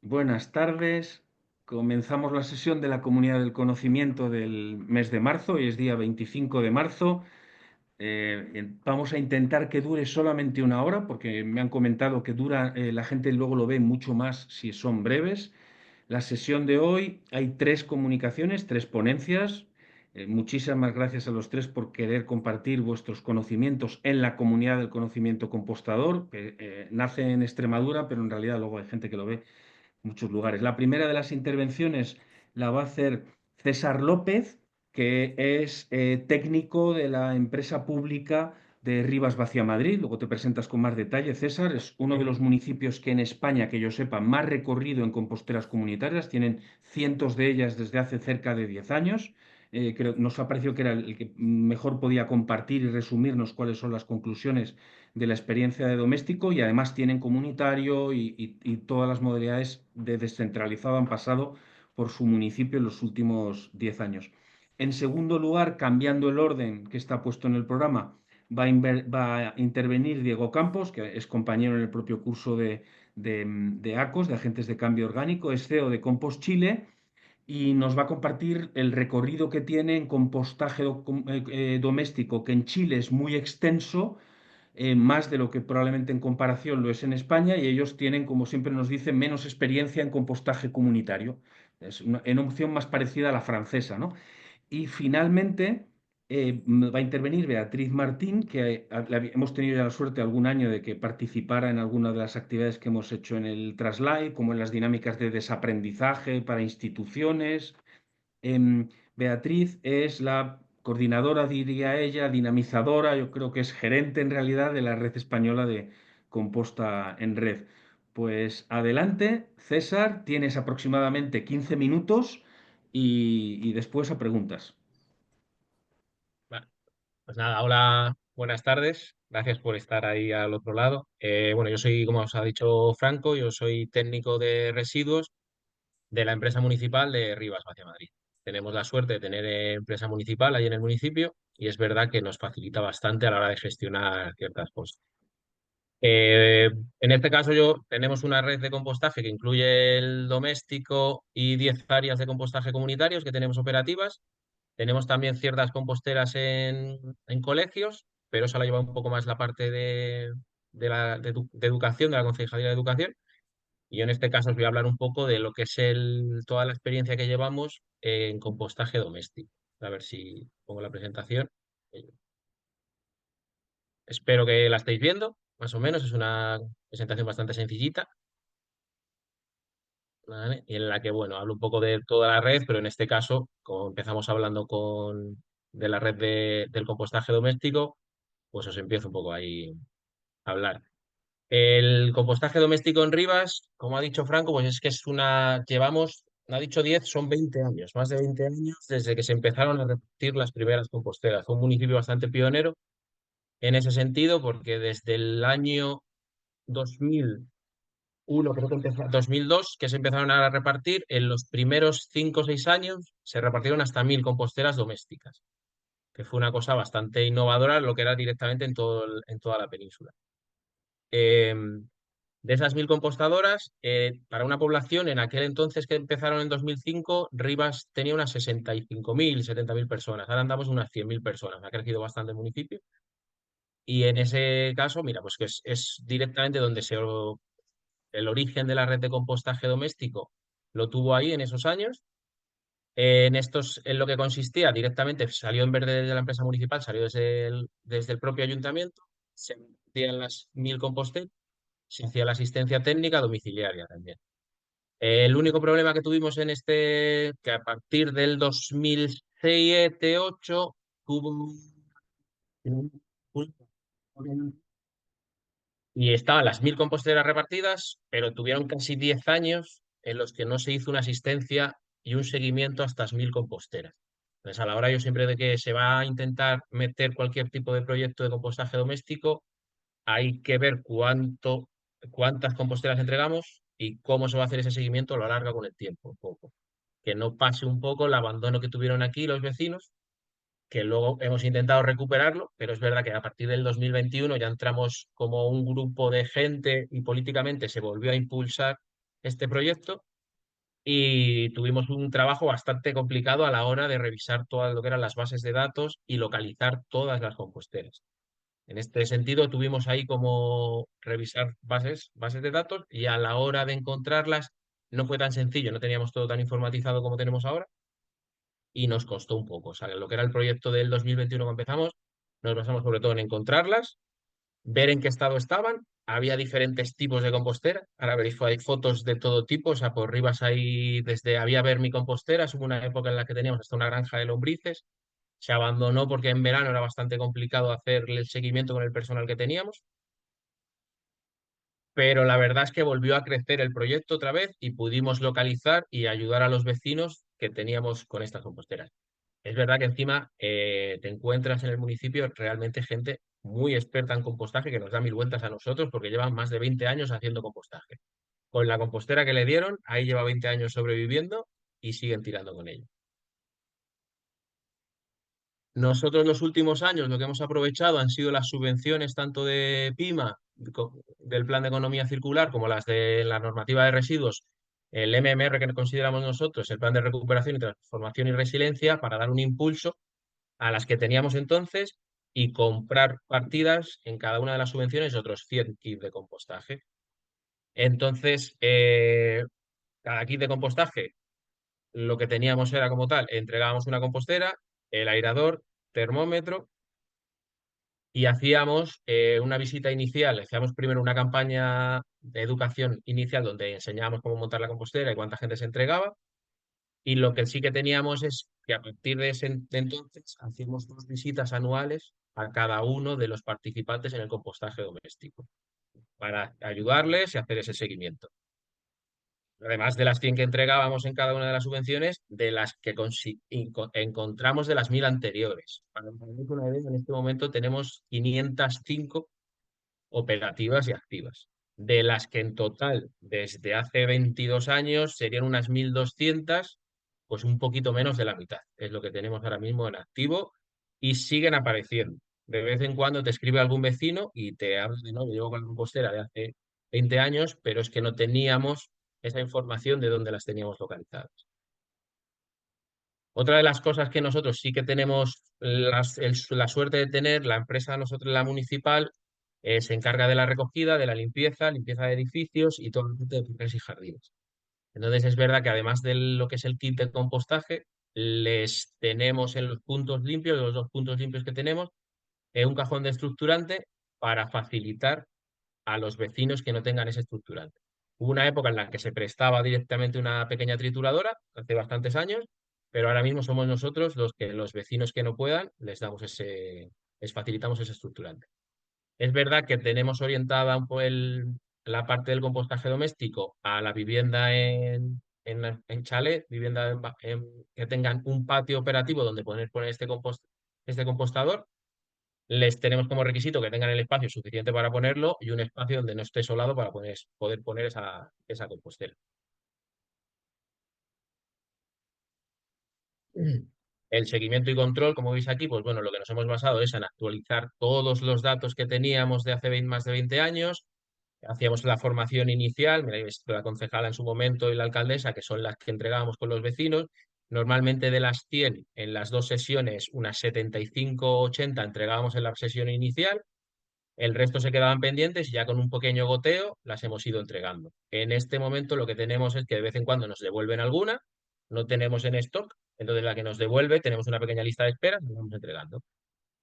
Buenas tardes. Comenzamos la sesión de la Comunidad del Conocimiento del mes de marzo. Hoy es día 25 de marzo. Vamos a intentar que dure solamente una hora, porque me han comentado que dura, la gente luego lo ve mucho más si son breves. La sesión de hoy hay tres comunicaciones, tres ponencias. Muchísimas gracias a los tres por querer compartir vuestros conocimientos en la Comunidad del Conocimiento Compostador, que nace en Extremadura, pero en realidad luego hay gente que lo ve muchos lugares. La primera de las intervenciones la va a hacer César López, que es técnico de la empresa pública de Rivas Vacia Madrid. Luego te presentas con más detalle. César es uno de los municipios que en España, que yo sepa, más recorrido en composteras comunitarias. Tienen cientos de ellas desde hace cerca de 10 años. Nos ha parecido que era el que mejor podía compartir y resumirnos cuáles son las conclusiones de la experiencia de doméstico, y además tienen comunitario y todas las modalidades de descentralizado han pasado por su municipio en los últimos 10 años. En segundo lugar, cambiando el orden que está puesto en el programa, va a intervenir Diego Campos, que es compañero en el propio curso de ACOS, de Agentes de Cambio Orgánico, es CEO de Compost Chile, y nos va a compartir el recorrido que tiene en compostaje doméstico, que en Chile es muy extenso, más de lo que probablemente en comparación lo es en España, y ellos tienen, como siempre nos dicen, menos experiencia en compostaje comunitario. Es una opción más parecida a la francesa, ¿no? Y finalmente va a intervenir Beatriz Martín, que hemos tenido ya la suerte algún año de que participara en alguna de las actividades que hemos hecho en el Traslide, como en las dinámicas de desaprendizaje para instituciones. Beatriz es la coordinadora, diría ella, dinamizadora, yo creo que es gerente en realidad de la red española de composta en red. Pues adelante, César, tienes aproximadamente 15 minutos y después a preguntas. Vale, pues nada, hola, buenas tardes. Gracias por estar ahí al otro lado. Bueno, yo soy, como os ha dicho Franco, yo soy técnico de residuos de la empresa municipal de Rivas Vacia Madrid. Tenemos la suerte de tener empresa municipal ahí en el municipio y es verdad que nos facilita bastante a la hora de gestionar ciertas cosas. Eh, en este caso tenemos una red de compostaje que incluye el doméstico y 10 áreas de compostaje comunitarios que tenemos operativas. Tenemos también ciertas composteras en colegios, pero eso la lleva un poco más la parte de educación, de la Concejalía de Educación. Y yo en este caso os voy a hablar un poco de lo que es toda la experiencia que llevamos en compostaje doméstico. A ver si pongo la presentación. Eh, Espero que la estéis viendo, más o menos. Es una presentación bastante sencillita, ¿vale? Y en la que, bueno, hablo un poco de toda la red, pero en este caso, como empezamos hablando de la red del compostaje doméstico, pues os empiezo un poco ahí a hablar. El compostaje doméstico en Rivas, como ha dicho Franco, pues es que llevamos, no ha dicho 10, son 20 años, más de 20 años desde que se empezaron a repartir las primeras composteras. Fue un municipio bastante pionero en ese sentido, porque desde el año 2001, creo que empezó, 2002, que se empezaron a repartir, en los primeros 5 o 6 años se repartieron hasta 1000 composteras domésticas, que fue una cosa bastante innovadora, lo que era directamente en toda la península. Eh, de esas 1000 compostadoras, para una población en aquel entonces que empezaron en 2005, Rivas tenía unas 65.000, 70.000 personas. Ahora andamos en unas 100.000 personas. Ha crecido bastante el municipio. Y en ese caso, mira, pues que es directamente el origen de la red de compostaje doméstico lo tuvo ahí en esos años. En lo que consistía directamente, salió en verde de la empresa municipal, salió desde el propio ayuntamiento, se metían las 1000 composteras, se hacía la asistencia técnica domiciliaria también. El único problema que tuvimos que a partir del 2007-2008 tuvo y estaban las 1000 composteras repartidas, pero tuvieron casi 10 años en los que no se hizo una asistencia y un seguimiento a estas 1000 composteras. Entonces, a la hora yo siempre de que se va a intentar meter cualquier tipo de proyecto de compostaje doméstico, hay que ver cuántas composteras entregamos y cómo se va a hacer ese seguimiento a lo largo con el tiempo, un poco. Que no pase un poco el abandono que tuvieron aquí los vecinos, que luego hemos intentado recuperarlo, pero es verdad que a partir del 2021 ya entramos como un grupo de gente y políticamente se volvió a impulsar este proyecto y tuvimos un trabajo bastante complicado a la hora de revisar todo lo que eran las bases de datos y localizar todas las composteras. En este sentido, tuvimos ahí como revisar bases de datos y a la hora de encontrarlas no fue tan sencillo, no teníamos todo tan informatizado como tenemos ahora y nos costó un poco. O sea, lo que era el proyecto del 2021 que empezamos, nos basamos sobre todo en encontrarlas, ver en qué estado estaban. Había diferentes tipos de compostera. Ahora veréis, hay fotos de todo tipo. O sea, por Rivas hay desde había vermicomposteras, hubo una época en la que teníamos hasta una granja de lombrices. Se abandonó porque en verano era bastante complicado hacer el seguimiento con el personal que teníamos. Pero la verdad es que volvió a crecer el proyecto otra vez y pudimos localizar y ayudar a los vecinos que teníamos con estas composteras. Es verdad que encima te encuentras en el municipio realmente gente muy experta en compostaje que nos da mil vueltas a nosotros porque llevan más de 20 años haciendo compostaje. Con la compostera que le dieron, ahí lleva 20 años sobreviviendo y siguen tirando con ella. Nosotros los últimos años lo que hemos aprovechado han sido las subvenciones tanto de PIMA, del Plan de Economía Circular, como las de la normativa de residuos, el MMR que consideramos nosotros, el Plan de Recuperación y Transformación y Resiliencia, para dar un impulso a las que teníamos entonces y comprar partidas en cada una de las subvenciones de otros 100 kits de compostaje. Entonces, cada kit de compostaje, lo que teníamos era como tal, entregábamos una compostera, el airador, termómetro y hacíamos una visita inicial, hacíamos primero una campaña de educación inicial donde enseñábamos cómo montar la compostera y cuánta gente se entregaba. Y lo que sí que teníamos es que a partir de entonces hacíamos 2 visitas anuales a cada uno de los participantes en el compostaje doméstico para ayudarles y hacer ese seguimiento. Además de las 100 que entregábamos en cada una de las subvenciones, de las que encontramos de las 1000 anteriores. Para que os una idea, en este momento tenemos 505 operativas y activas, de las que en total desde hace 22 años serían unas 1200, pues un poquito menos de la mitad. Es lo que tenemos ahora mismo en activo y siguen apareciendo. De vez en cuando te escribe algún vecino y te habla de, no, yo llevo con la compostera de hace 20 años, pero es que no teníamos esa información de dónde las teníamos localizadas. Otra de las cosas que nosotros sí que tenemos la suerte de tener, la empresa nosotros, la municipal, se encarga de la recogida, de la limpieza de edificios y todo el tipo de parques y jardines. Entonces es verdad que además de lo que es el kit de compostaje, les tenemos en los puntos limpios, los 2 puntos limpios que tenemos, un cajón de estructurante para facilitar a los vecinos que no tengan ese estructurante. Hubo una época en la que se prestaba directamente una pequeña trituradora, hace bastantes años, pero ahora mismo somos nosotros los vecinos que no puedan, les facilitamos ese estructurante. Es verdad que tenemos orientada un poco la parte del compostaje doméstico a la vivienda en chalet, vivienda que tengan un patio operativo donde poner este compostador. Les tenemos como requisito que tengan el espacio suficiente para ponerlo y un espacio donde no esté solado para poder poner esa compostera. El seguimiento y control, como veis aquí, pues bueno, lo que nos hemos basado es en actualizar todos los datos que teníamos de hace más de 20 años. Hacíamos la formación inicial, mira, la concejala en su momento y la alcaldesa, que son las que entregábamos con los vecinos. Normalmente de las 100, en las 2 sesiones, unas 75 o 80 entregábamos en la sesión inicial. El resto se quedaban pendientes y ya con un pequeño goteo las hemos ido entregando. En este momento lo que tenemos es que de vez en cuando nos devuelven alguna, no tenemos en stock, entonces la que nos devuelve tenemos una pequeña lista de espera y nos vamos entregando.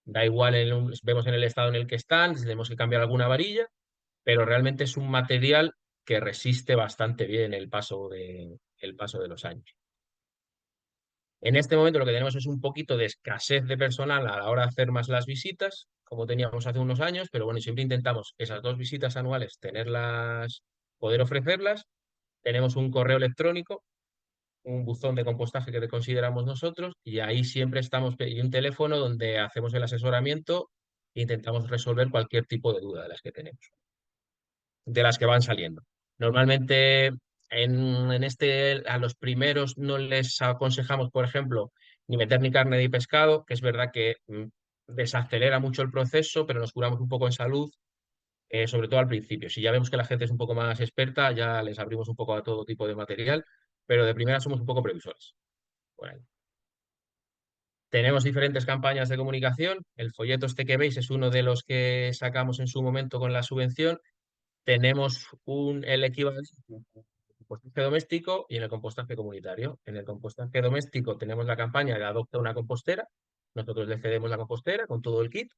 Da igual, vemos en el estado en el que están, si tenemos que cambiar alguna varilla, pero realmente es un material que resiste bastante bien el paso de los años. En este momento lo que tenemos es un poquito de escasez de personal a la hora de hacer más las visitas, como teníamos hace unos años, pero bueno, siempre intentamos esas 2 visitas anuales tenerlas, poder ofrecerlas. Tenemos un correo electrónico, un buzón de compostaje que consideramos nosotros, y ahí siempre estamos, y un teléfono donde hacemos el asesoramiento e intentamos resolver cualquier tipo de duda de las que tenemos, de las que van saliendo. Normalmente a los primeros no les aconsejamos, por ejemplo, ni meter ni carne ni pescado, que es verdad que desacelera mucho el proceso, pero nos curamos un poco en salud. sobre todo al principio. Si ya vemos que la gente es un poco más experta, ya les abrimos un poco a todo tipo de material, pero de primera somos un poco previsores. Por ahí. Tenemos diferentes campañas de comunicación. El folleto este que veis es uno de los que sacamos en su momento con la subvención. Tenemos el equivalente en el compostaje doméstico y en el compostaje comunitario. En el compostaje doméstico tenemos la campaña de Adopta una compostera. Nosotros le cedemos la compostera con todo el kit.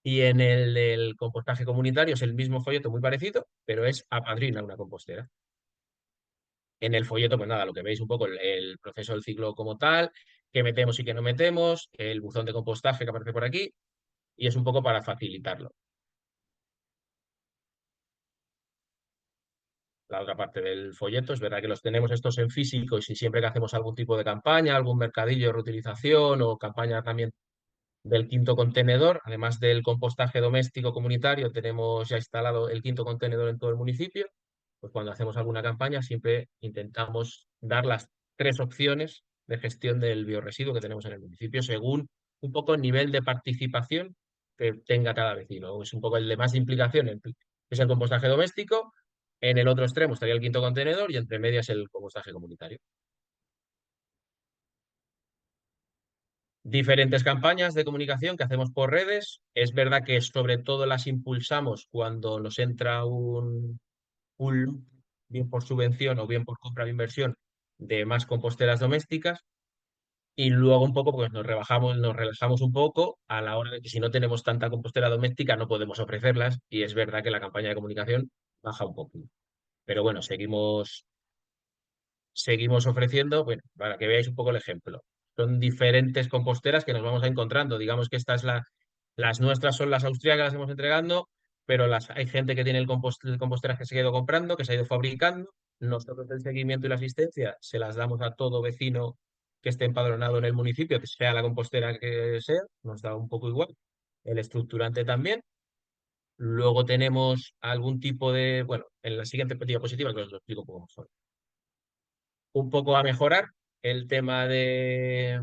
Y en el del compostaje comunitario es el mismo folleto muy parecido, pero es Apadrina una compostera. En el folleto, pues nada, lo que veis un poco el proceso del ciclo como tal, qué metemos y qué no metemos, el buzón de compostaje que aparece por aquí, y es un poco para facilitarlo. La otra parte del folleto, es verdad que los tenemos estos en físico y si siempre que hacemos algún tipo de campaña, algún mercadillo de reutilización o campaña también del quinto contenedor, además del compostaje doméstico comunitario, tenemos ya instalado el quinto contenedor en todo el municipio. Pues cuando hacemos alguna campaña siempre intentamos dar las tres opciones de gestión del biorresiduo que tenemos en el municipio, según un poco el nivel de participación que tenga cada vecino. Es un poco el de más implicación, es el compostaje doméstico, en el otro extremo estaría el quinto contenedor y entre medias el compostaje comunitario. Diferentes campañas de comunicación que hacemos por redes. Es verdad que sobre todo las impulsamos cuando nos entra un bien por subvención o bien por compra de inversión de más composteras domésticas. Y luego un poco pues nos relajamos un poco a la hora de que si no tenemos tanta compostera doméstica no podemos ofrecerlas y es verdad que la campaña de comunicación baja un poco. Pero bueno, seguimos ofreciendo, bueno, para que veáis un poco el ejemplo. Son diferentes composteras que nos vamos a encontrando. Digamos que las nuestras son las austríacas, las hemos entregando, pero hay gente que tiene el composteras que se ha ido comprando, que se ha ido fabricando. Nosotros el seguimiento y la asistencia se las damos a todo vecino que esté empadronado en el municipio, que sea la compostera que sea, nos da un poco igual. El estructurante también. Luego tenemos algún tipo de, bueno, en la siguiente diapositiva que os lo explico un poco mejor un poco a mejorar. El tema de,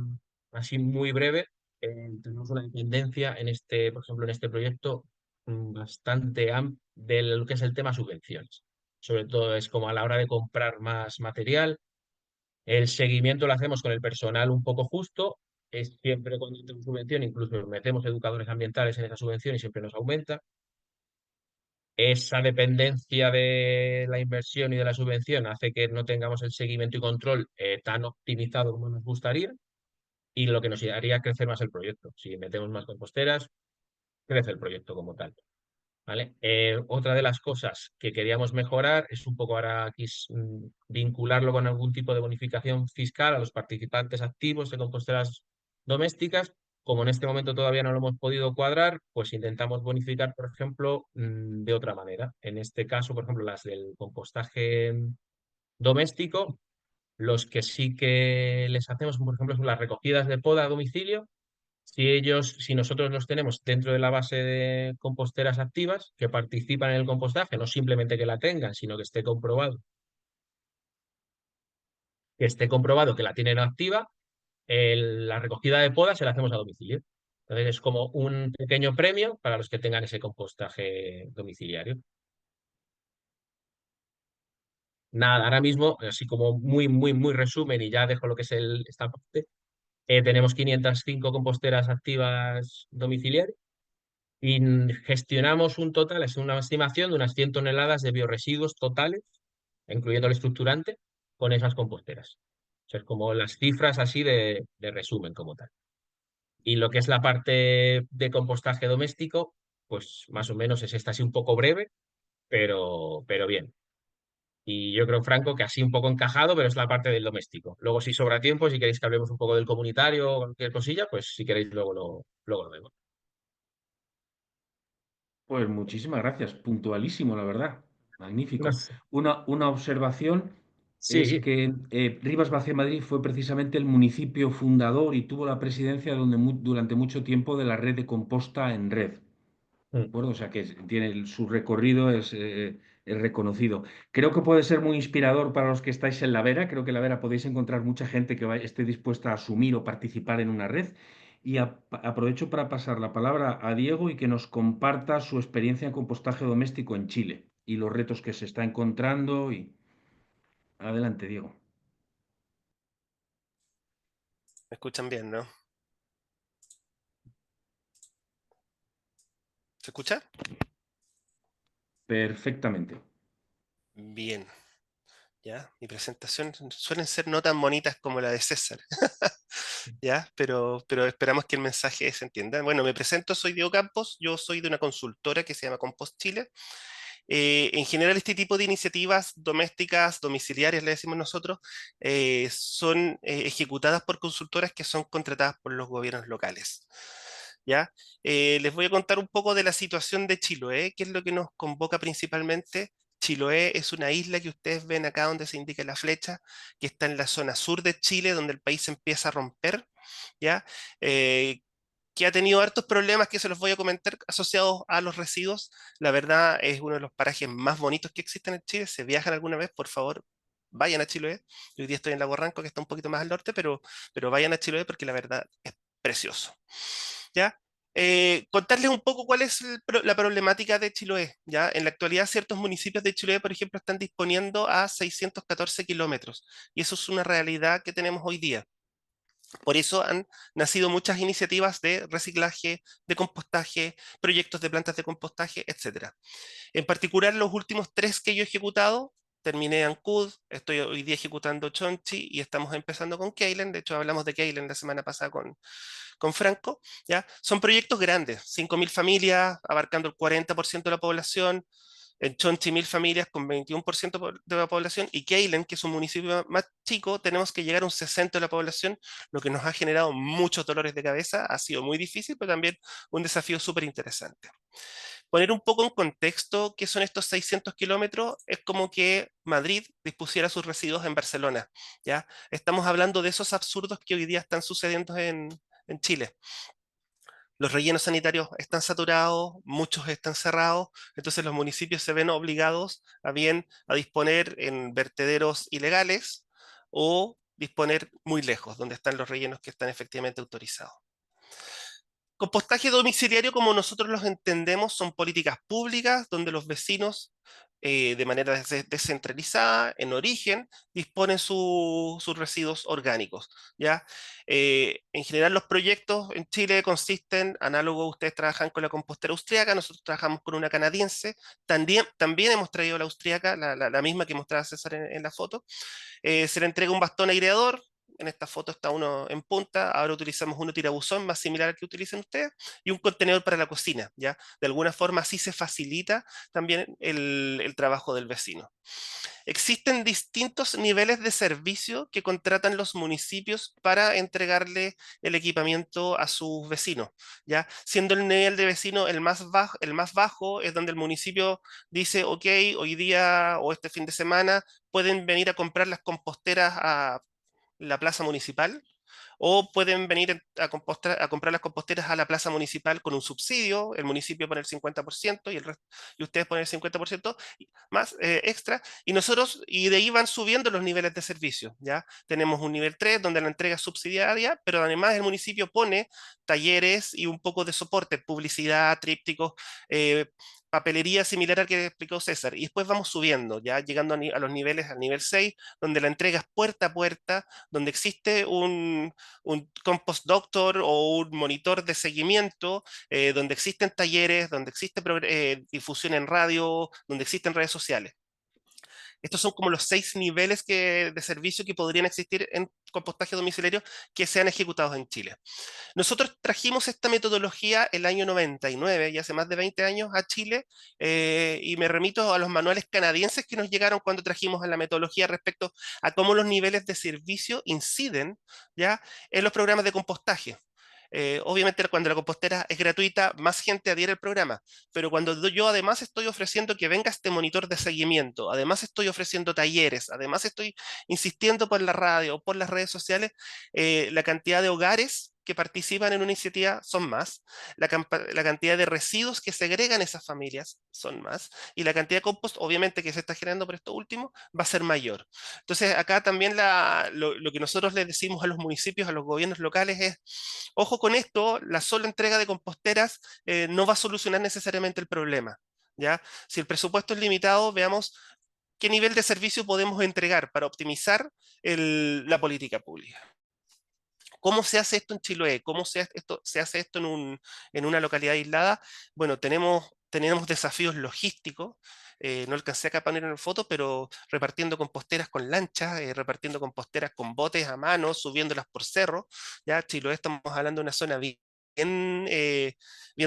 así muy breve, tenemos una dependencia en este, por ejemplo, en este proyecto bastante amplia de lo que es el tema subvenciones. Sobre todo es como a la hora de comprar más material. El seguimiento lo hacemos con el personal un poco justo. Es siempre cuando tenemos subvención, incluso metemos educadores ambientales en esa subvención y siempre nos aumenta. Esa dependencia de la inversión y de la subvención hace que no tengamos el seguimiento y control tan optimizado como nos gustaría y lo que nos haría crecer más el proyecto. Si metemos más composteras, crece el proyecto como tal. ¿Vale? Otra de las cosas que queríamos mejorar es un poco ahora aquí vincularlo con algún tipo de bonificación fiscal a los participantes activos de composteras domésticas. Como en este momento todavía no lo hemos podido cuadrar, pues intentamos bonificar, por ejemplo, de otra manera. En este caso, por ejemplo, las del compostaje doméstico, los que sí que les hacemos, por ejemplo, son las recogidas de poda a domicilio si nosotros los tenemos dentro de la base de composteras activas que participan en el compostaje, no simplemente que la tengan, sino que esté comprobado que la tienen activa, la recogida de podas se la hacemos a domicilio. Entonces es como un pequeño premio para los que tengan ese compostaje domiciliario. Nada, ahora mismo, así como muy, muy, muy resumen y ya dejo lo que es esta parte, tenemos 505 composteras activas domiciliarias. Y gestionamos un total, es una estimación de unas 100 toneladas de biorresiduos totales, incluyendo el estructurante, con esas composteras. O sea, es como las cifras así de resumen como tal. Y lo que es la parte de compostaje doméstico, pues más o menos es esta así un poco breve, pero bien. Y yo creo, Franco, que así un poco encajado, pero es la parte del doméstico. Luego, si sobra tiempo, si queréis que hablemos un poco del comunitario o cualquier cosilla, pues si queréis luego lo vemos. Pues muchísimas gracias, puntualísimo, la verdad. No Magnífico. sé. Una observación es Sí. que Rivas Vacié Madrid fue precisamente el municipio fundador y tuvo la presidencia durante mucho tiempo de la red de composta en red. ¿De Mm. acuerdo? O sea que su recorrido es reconocido. Creo que puede ser muy inspirador para los que estáis en La Vera. Creo que en La Vera podéis encontrar mucha gente que esté dispuesta a asumir o participar en una red. Y aprovecho para pasar la palabra a Diego y que nos comparta su experiencia en compostaje doméstico en Chile y los retos que se está encontrando. Y adelante, Diego. Me escuchan bien, ¿no? ¿Se escucha? Perfectamente. Bien, ¿ya? Mi presentación suelen ser no tan bonitas como la de César, ¿ya? Pero esperamos que el mensaje se entienda. Bueno, me presento, soy Diego Campos, yo soy de una consultora que se llama Compost Chile. En general, este tipo de iniciativas domésticas, domiciliarias, le decimos nosotros, son ejecutadas por consultoras que son contratadas por los gobiernos locales. ¿Ya? Les voy a contar un poco de la situación de Chiloé, que es lo que nos convoca principalmente. Chiloé es una isla que ustedes ven acá donde se indica la flecha, que está en la zona sur de Chile, donde el país se empieza a romper, ¿ya? Eh, que ha tenido hartos problemas que se los voy a comentar asociados a los residuos. La verdad es uno de los parajes más bonitos que existen en Chile. Si viajan alguna vez, por favor, vayan a Chiloé. Yo hoy día estoy en Lago Ranco, que está un poquito más al norte, pero vayan a Chiloé porque la verdad es precioso. ¿Ya? Contarles un poco cuál es la problemática de Chiloé. ¿Ya? En la actualidad, ciertos municipios de Chiloé, por ejemplo, están disponiendo a 614 kilómetros. Y eso es una realidad que tenemos hoy día. Por eso han nacido muchas iniciativas de reciclaje, de compostaje, proyectos de plantas de compostaje, etcétera. En particular, los últimos tres que yo he ejecutado, terminé Ancud, estoy hoy día ejecutando Chonchi y estamos empezando con Keilen. De hecho, hablamos de Keilen la semana pasada con Franco. ¿Ya? Son proyectos grandes, 5.000 familias, abarcando el 40% de la población. En Chonchi, 1.000 familias con 21% de la población, y Keilen, que es un municipio más chico, tenemos que llegar a un 60% de la población, lo que nos ha generado muchos dolores de cabeza. Ha sido muy difícil, pero también un desafío súper interesante. Poner un poco en contexto qué son estos 600 kilómetros es como que Madrid dispusiera sus residuos en Barcelona. ¿Ya? Estamos hablando de esos absurdos que hoy día están sucediendo en Chile. Los rellenos sanitarios están saturados, muchos están cerrados, entonces los municipios se ven obligados a bien a disponer en vertederos ilegales o disponer muy lejos, donde están los rellenos que están efectivamente autorizados. Compostaje domiciliario, como nosotros los entendemos, son políticas públicas donde los vecinos, de manera descentralizada, en origen, disponen sus residuos orgánicos. ¿Ya? En general, los proyectos en Chile consisten, análogo, ustedes trabajan con la compostera austríaca, nosotros trabajamos con una canadiense, también hemos traído la austríaca, la misma que mostraba César en la foto. Se le entrega un bastón aireador. En esta foto está uno en punta, ahora utilizamos uno tirabuzón más similar al que utilizan ustedes, y un contenedor para la cocina, ¿ya? De alguna forma así se facilita también el trabajo del vecino. Existen distintos niveles de servicio que contratan los municipios para entregarle el equipamiento a sus vecinos, ¿ya? Siendo el nivel de vecino el más bajo es donde el municipio dice, ok, hoy día o este fin de semana pueden venir a comprar las composteras a la plaza municipal, o pueden venir a comprar las composteras a la plaza municipal con un subsidio. El municipio pone el 50% y ustedes ponen el 50% más extra, y de ahí van subiendo los niveles de servicio. ¿Ya? Tenemos un nivel 3 donde la entrega es subsidiaria, pero además el municipio pone talleres y un poco de soporte, publicidad, trípticos, papelería similar al que explicó César, y después vamos subiendo, ya llegando a los niveles, al nivel 6, donde la entrega es puerta a puerta, donde existe un compost doctor o un monitor de seguimiento, donde existen talleres, donde existe difusión en radio, donde existen redes sociales. Estos son como los 6 niveles de servicio que podrían existir en compostaje domiciliario que sean ejecutados en Chile. Nosotros trajimos esta metodología el año 99, y hace más de 20 años, a Chile, y me remito a los manuales canadienses que nos llegaron cuando trajimos a la metodología respecto a cómo los niveles de servicio inciden, ¿ya?, en los programas de compostaje. Obviamente cuando la compostera es gratuita, más gente adhiere al programa, pero cuando yo además estoy ofreciendo que venga este monitor de seguimiento, además estoy ofreciendo talleres, además estoy insistiendo por la radio o por las redes sociales, la cantidad de hogares que participan en una iniciativa son más, la cantidad de residuos que segregan esas familias son más, y la cantidad de compost, obviamente, que se está generando por esto último, va a ser mayor. Entonces, acá también lo que nosotros le decimos a los municipios, a los gobiernos locales es, ojo con esto, la sola entrega de composteras no va a solucionar necesariamente el problema, ¿ya? Si el presupuesto es limitado, veamos qué nivel de servicio podemos entregar para optimizar la política pública. ¿Cómo se hace esto en Chiloé? ¿Cómo se hace esto en una localidad aislada? Bueno, tenemos desafíos logísticos. No alcancé acá a poner en la foto, pero repartiendo composteras con lanchas, repartiendo composteras con botes a mano, subiéndolas por cerro. Ya Chiloé estamos hablando de una zona bien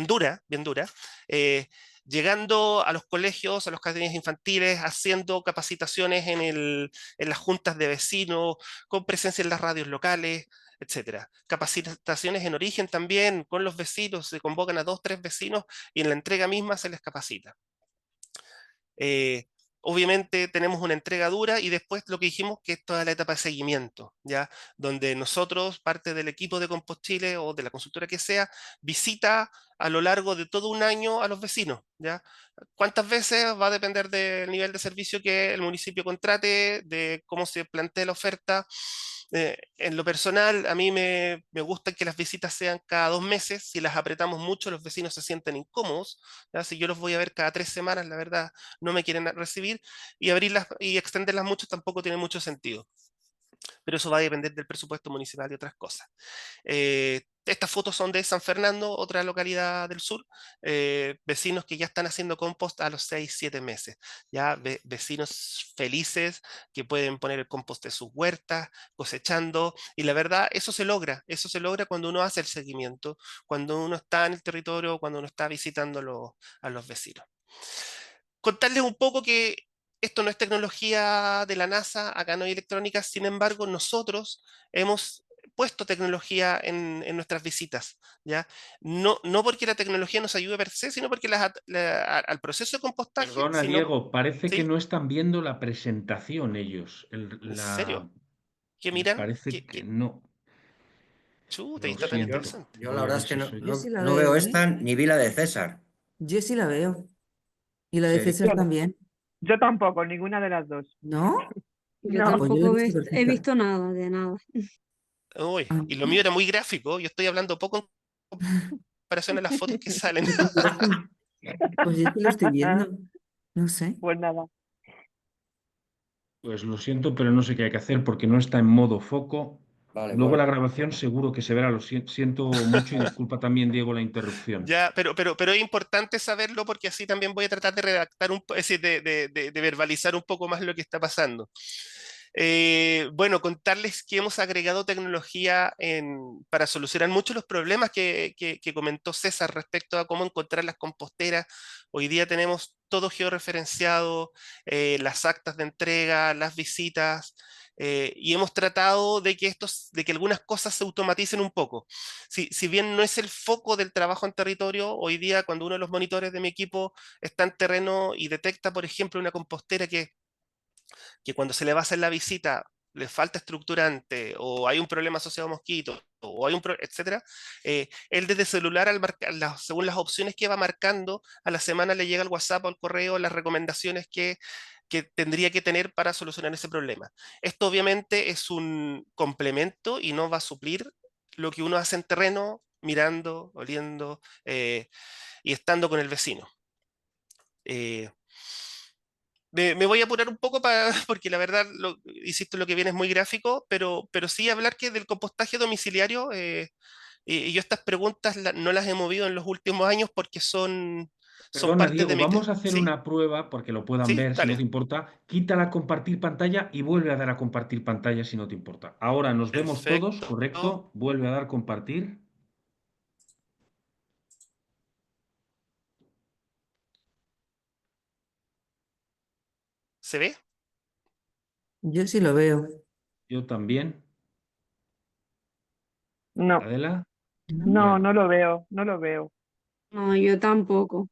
dura, bien dura. Llegando a los colegios, a los jardines infantiles, haciendo capacitaciones en las juntas de vecinos, con presencia en las radios locales, etcétera. Capacitaciones en origen también con los vecinos, se convocan a 2, 3 vecinos y en la entrega misma se les capacita. Obviamente tenemos una entrega dura y después lo que dijimos que es toda la etapa de seguimiento, ¿ya? Donde nosotros, parte del equipo de Compost Chile o de la consultora que sea, visita a lo largo de todo un año a los vecinos, ¿ya? ¿Cuántas veces? Va a depender del nivel de servicio que el municipio contrate, de cómo se plantea la oferta. En lo personal, a mí me gusta que las visitas sean cada 2 meses. Si las apretamos mucho, los vecinos se sienten incómodos, ¿ya? Si yo los voy a ver cada 3 semanas, la verdad, no me quieren recibir, y abrirlas y extenderlas mucho tampoco tiene mucho sentido. Pero eso va a depender del presupuesto municipal y otras cosas. Estas fotos son de San Fernando, otra localidad del sur, vecinos que ya están haciendo compost a los 6, 7 meses, ya vecinos felices que pueden poner el compost de sus huertas, cosechando, y la verdad, eso se logra cuando uno hace el seguimiento, cuando uno está en el territorio, cuando uno está visitando a los vecinos. Contarles un poco que esto no es tecnología de la NASA, acá no hay electrónica, sin embargo, nosotros hemos puesto tecnología en nuestras visitas, ¿ya? No porque la tecnología nos ayude per se, sino porque al proceso de compostaje, Perdona, Diego, parece que ¿sí? no están viendo la presentación ellos. ¿En serio? ¿Qué miran? Parece que no. Chuta, y Lo está tan siento. interesante. Yo la Voy a verdad ver es que si no, soy Yo yo. sí la no veo veo, ¿eh? esta ni vi la de César. Yo sí la veo. Y la de ¿Serio? César también. Yo tampoco, ninguna de las dos. ¿No? Yo No. Pues yo la he tampoco visto he perfecta. visto nada de nada. Uy, Ah, y lo mío era muy gráfico, yo estoy hablando poco en comparación a las fotos que salen. qué curioso. Pues yo sí lo estoy viendo. No sé. Pues nada. Pues lo siento, pero no sé qué hay que hacer porque no está en modo foco. Vale, Luego pues la grabación seguro que se verá. Lo siento mucho y disculpa también, Diego, la interrupción. Ya, pero es importante saberlo porque así también voy a tratar de redactar es decir, de verbalizar un poco más lo que está pasando. Bueno, contarles que hemos agregado tecnología para solucionar muchos de los problemas que comentó César respecto a cómo encontrar las composteras. Hoy día tenemos todo georreferenciado, las actas de entrega, las visitas, y hemos tratado de que algunas cosas se automaticen un poco. Si bien no es el foco del trabajo en territorio, hoy día cuando uno de los monitores de mi equipo está en terreno y detecta, por ejemplo, una compostera que cuando se le va a hacer la visita le falta estructurante o hay un problema asociado a mosquitos o hay etcétera, él desde celular según las opciones que va marcando, a la semana le llega al WhatsApp o al correo las recomendaciones que tendría que tener para solucionar ese problema. Esto obviamente es un complemento y no va a suplir lo que uno hace en terreno, mirando, oliendo y estando con el vecino. Me voy a apurar un poco porque la verdad, insisto, lo que viene es muy gráfico, pero sí hablar que del compostaje domiciliario, y yo estas preguntas no las he movido en los últimos años porque son Perdona, parte de Diego, mi... vamos a hacer ¿Sí? una prueba porque lo puedan ¿Sí? ver, si no te Dale. importa. Quítala a compartir pantalla y vuelve a dar a compartir pantalla si no te importa. Ahora nos vemos todos, Perfecto. ¿correcto? Vuelve a dar compartir. ¿Se ve? Yo sí lo veo. Yo también. No, Adela. no, Bueno, no lo veo, no lo veo. No, yo tampoco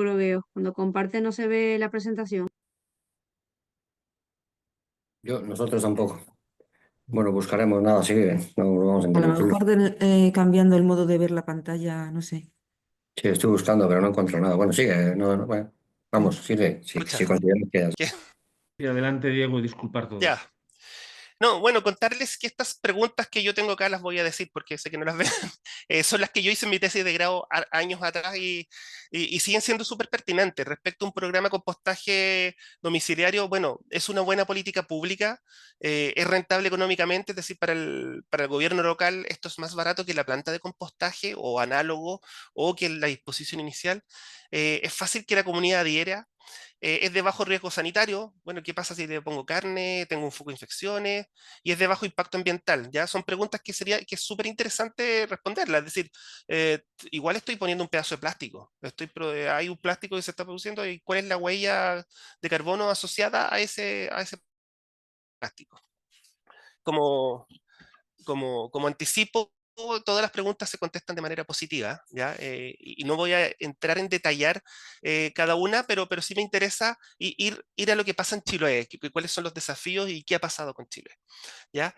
lo veo. Cuando comparte no se ve la presentación. nosotros tampoco. Bueno, buscaremos, nada, sigue, no lo vamos a A lo interrumpir. mejor cambiando el modo de ver la pantalla, no sé. Sí, estoy buscando, pero no encuentro nada. Bueno, sigue, bueno, vamos, sigue, si Escucha, consideras que que Y adelante, Diego, y disculpar todo. ya. No, bueno, contarles que estas preguntas que yo tengo acá las voy a decir porque sé que no las ven. Son las que yo hice en mi tesis de grado años atrás y siguen siendo súper pertinentes. Respecto a un programa de compostaje domiciliario, bueno, es una buena política pública, es rentable económicamente, es decir, para el gobierno local esto es más barato que la planta de compostaje o análogo o que la disposición inicial. Es fácil que la comunidad adhiera. Es de bajo riesgo sanitario. Bueno, ¿qué pasa si le pongo carne, tengo un foco de infecciones? Y es de bajo impacto ambiental. Ya son preguntas que es súper interesante responderlas. Es decir, igual estoy poniendo un pedazo de plástico. Hay un plástico que se está produciendo y ¿cuál es la huella de carbono asociada a ese plástico? Como, como anticipo, todas las preguntas se contestan de manera positiva, ¿ya? Y no voy a entrar en detallar cada una, pero sí me interesa ir a lo que pasa en Chiloé, cuáles son los desafíos y qué ha pasado con Chile, ¿ya?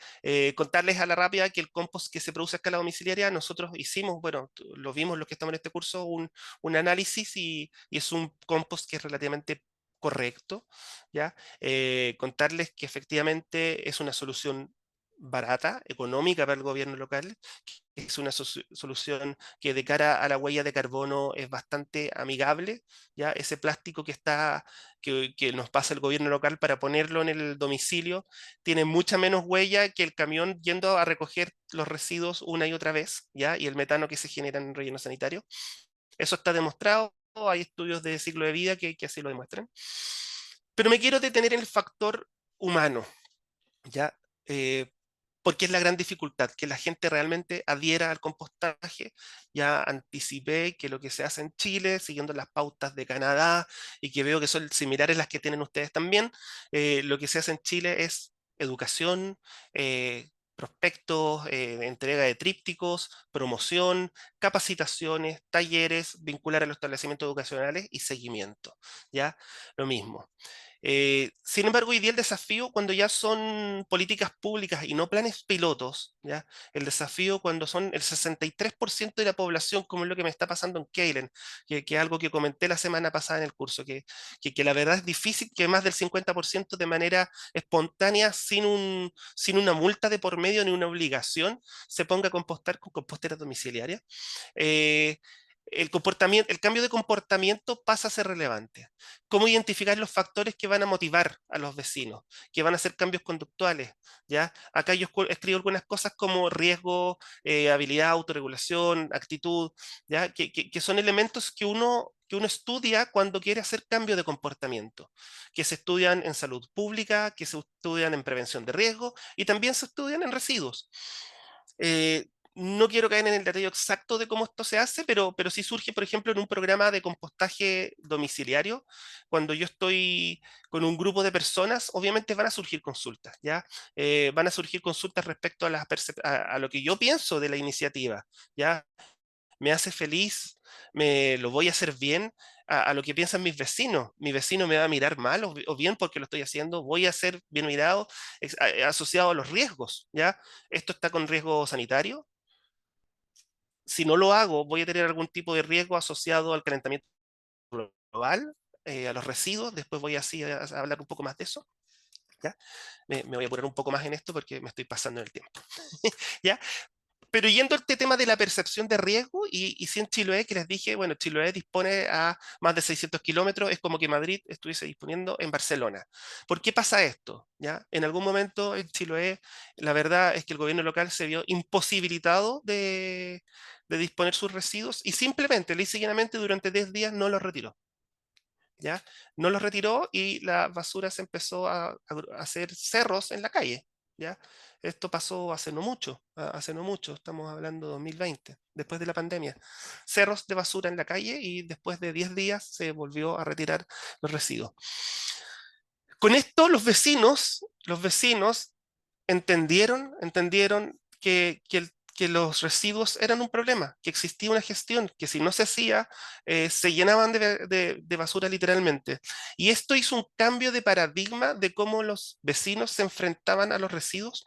Contarles a la rápida que el compost que se produce a escala domiciliaria, nosotros hicimos, bueno, lo vimos los que estamos en este curso, un análisis y es un compost que es relativamente correcto, ¿ya? Contarles que efectivamente es una solución barata, económica para el gobierno local, que es una solución que de cara a la huella de carbono es bastante amigable, ya ese plástico que nos pasa el gobierno local para ponerlo en el domicilio tiene mucha menos huella que el camión yendo a recoger los residuos una y otra vez, ya, y el metano que se genera en el relleno sanitario. Eso está demostrado, hay estudios de ciclo de vida que así lo demuestran. Pero me quiero detener en el factor humano, ¿ya? Porque es la gran dificultad, que la gente realmente adhiera al compostaje. Ya anticipé que lo que se hace en Chile, siguiendo las pautas de Canadá, y que veo que son similares las que tienen ustedes también, lo que se hace en Chile es educación, prospectos, entrega de trípticos, promoción, capacitaciones, talleres, vincular a los establecimientos educacionales y seguimiento. ¿Ya? Lo mismo. Sin embargo, hoy día el desafío cuando ya son políticas públicas y no planes pilotos, ¿ya? El desafío cuando son el 63% de la población, como es lo que me está pasando en Keilen, que es algo que comenté la semana pasada en el curso, que la verdad es difícil que más del 50% de manera espontánea, sin una multa de por medio ni una obligación, se ponga a compostar con composteras domiciliarias. Eh, el cambio de comportamiento pasa a ser relevante. ¿Cómo identificar los factores que van a motivar a los vecinos, que van a hacer cambios conductuales? ¿Ya? Acá yo escribo algunas cosas como riesgo, habilidad, autorregulación, actitud, ¿ya? Que son elementos que uno estudia cuando quiere hacer cambio de comportamiento, que se estudian en salud pública, que se estudian en prevención de riesgo y también se estudian en residuos. No quiero caer en el detalle exacto de cómo esto se hace, pero sí surge, por ejemplo, en un programa de compostaje domiciliario. Cuando yo estoy con un grupo de personas, obviamente van a surgir consultas, ¿ya? Van a surgir consultas respecto a lo que yo pienso de la iniciativa, ¿ya? ¿Me hace feliz? ¿Me lo voy a hacer bien? A lo que piensan mis vecinos. ¿Mi vecino me va a mirar mal o bien porque lo estoy haciendo? ¿Voy a ser bien mirado? Asociado a los riesgos, ¿ya? ¿Esto está con riesgo sanitario? Si no lo hago, voy a tener algún tipo de riesgo asociado al calentamiento global, a los residuos. Después voy así a hablar un poco más de eso. ¿Ya? Me voy a apurar un poco más en esto porque me estoy pasando en el tiempo. ¿Ya? Pero yendo a este tema de la percepción de riesgo, y si en Chiloé, que les dije, bueno, Chiloé dispone a más de 600 kilómetros, es como que Madrid estuviese disponiendo en Barcelona. ¿Por qué pasa esto? ¿Ya? En algún momento en Chiloé, la verdad es que el gobierno local se vio imposibilitado de disponer sus residuos y simplemente, lisa y llanamente, durante 10 días no los retiró. ¿Ya? No los retiró y la basura se empezó a hacer cerros en la calle. ¿Ya? Esto pasó hace no mucho, estamos hablando de 2020, después de la pandemia. Cerros de basura en la calle y después de 10 días se volvió a retirar los residuos. Con esto los vecinos entendieron que los residuos eran un problema, que existía una gestión, que si no se hacía, se llenaban de basura literalmente. Y esto hizo un cambio de paradigma de cómo los vecinos se enfrentaban a los residuos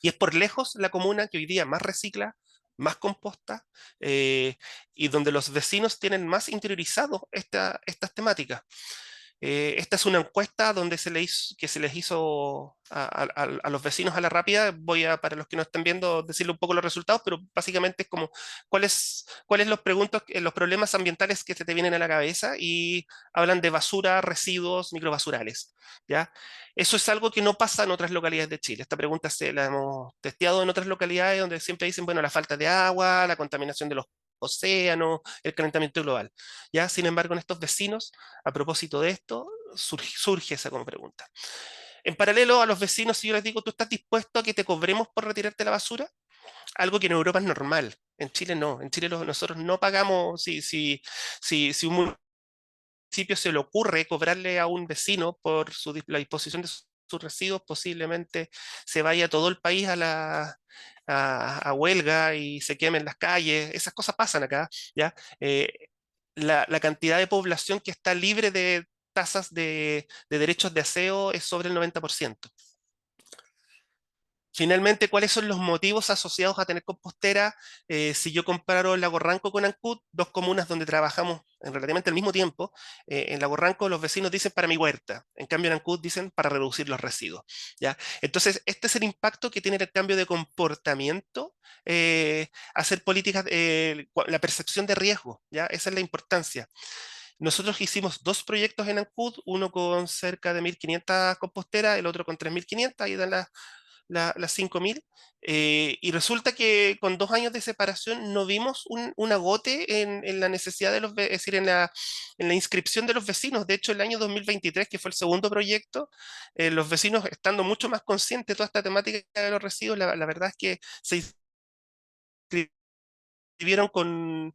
Y es por lejos la comuna que hoy día más recicla, más composta, y donde los vecinos tienen más interiorizado estas temáticas. Esta es una encuesta donde que se les hizo a los vecinos a la rápida. Voy a, para los que no estén viendo, decirle un poco los resultados, pero básicamente es como cuáles los problemas ambientales que se te vienen a la cabeza, y hablan de basura, residuos, microbasurales, ¿ya? Eso es algo que no pasa en otras localidades de Chile. Esta pregunta la hemos testeado en otras localidades donde siempre dicen, bueno, la falta de agua, la contaminación de los océanos, el calentamiento global, ¿ya? Sin embargo, en estos vecinos, a propósito de esto, surge esa como pregunta. En paralelo a los vecinos, si yo les digo, ¿tú estás dispuesto a que te cobremos por retirarte la basura? Algo que en Europa es normal. En Chile no. En Chile nosotros no pagamos. Si un municipio se le ocurre cobrarle a un vecino por la disposición de sus residuos, posiblemente se vaya todo el país a huelga y se quemen las calles. Esas cosas pasan acá, ¿ya? La cantidad de población que está libre de tasas de derechos de aseo es sobre el 90%. Finalmente, ¿cuáles son los motivos asociados a tener compostera? Si yo comparo Lago Ranco con Ancud, dos comunas donde trabajamos en relativamente al mismo tiempo, en Lago Ranco los vecinos dicen para mi huerta, en cambio en Ancud dicen para reducir los residuos, ¿ya? Entonces, este es el impacto que tiene el cambio de comportamiento, hacer políticas, la percepción de riesgo, ¿ya? Esa es la importancia. Nosotros hicimos dos proyectos en Ancud, uno con cerca de 1.500 composteras, el otro con 3.500, ahí dan las 5.000, y resulta que con 2 años de separación no vimos un agote en la necesidad de es decir, en la inscripción de los vecinos. De hecho, el año 2023, que fue el segundo proyecto, los vecinos, estando mucho más conscientes de toda esta temática de los residuos, la verdad es que se inscribieron con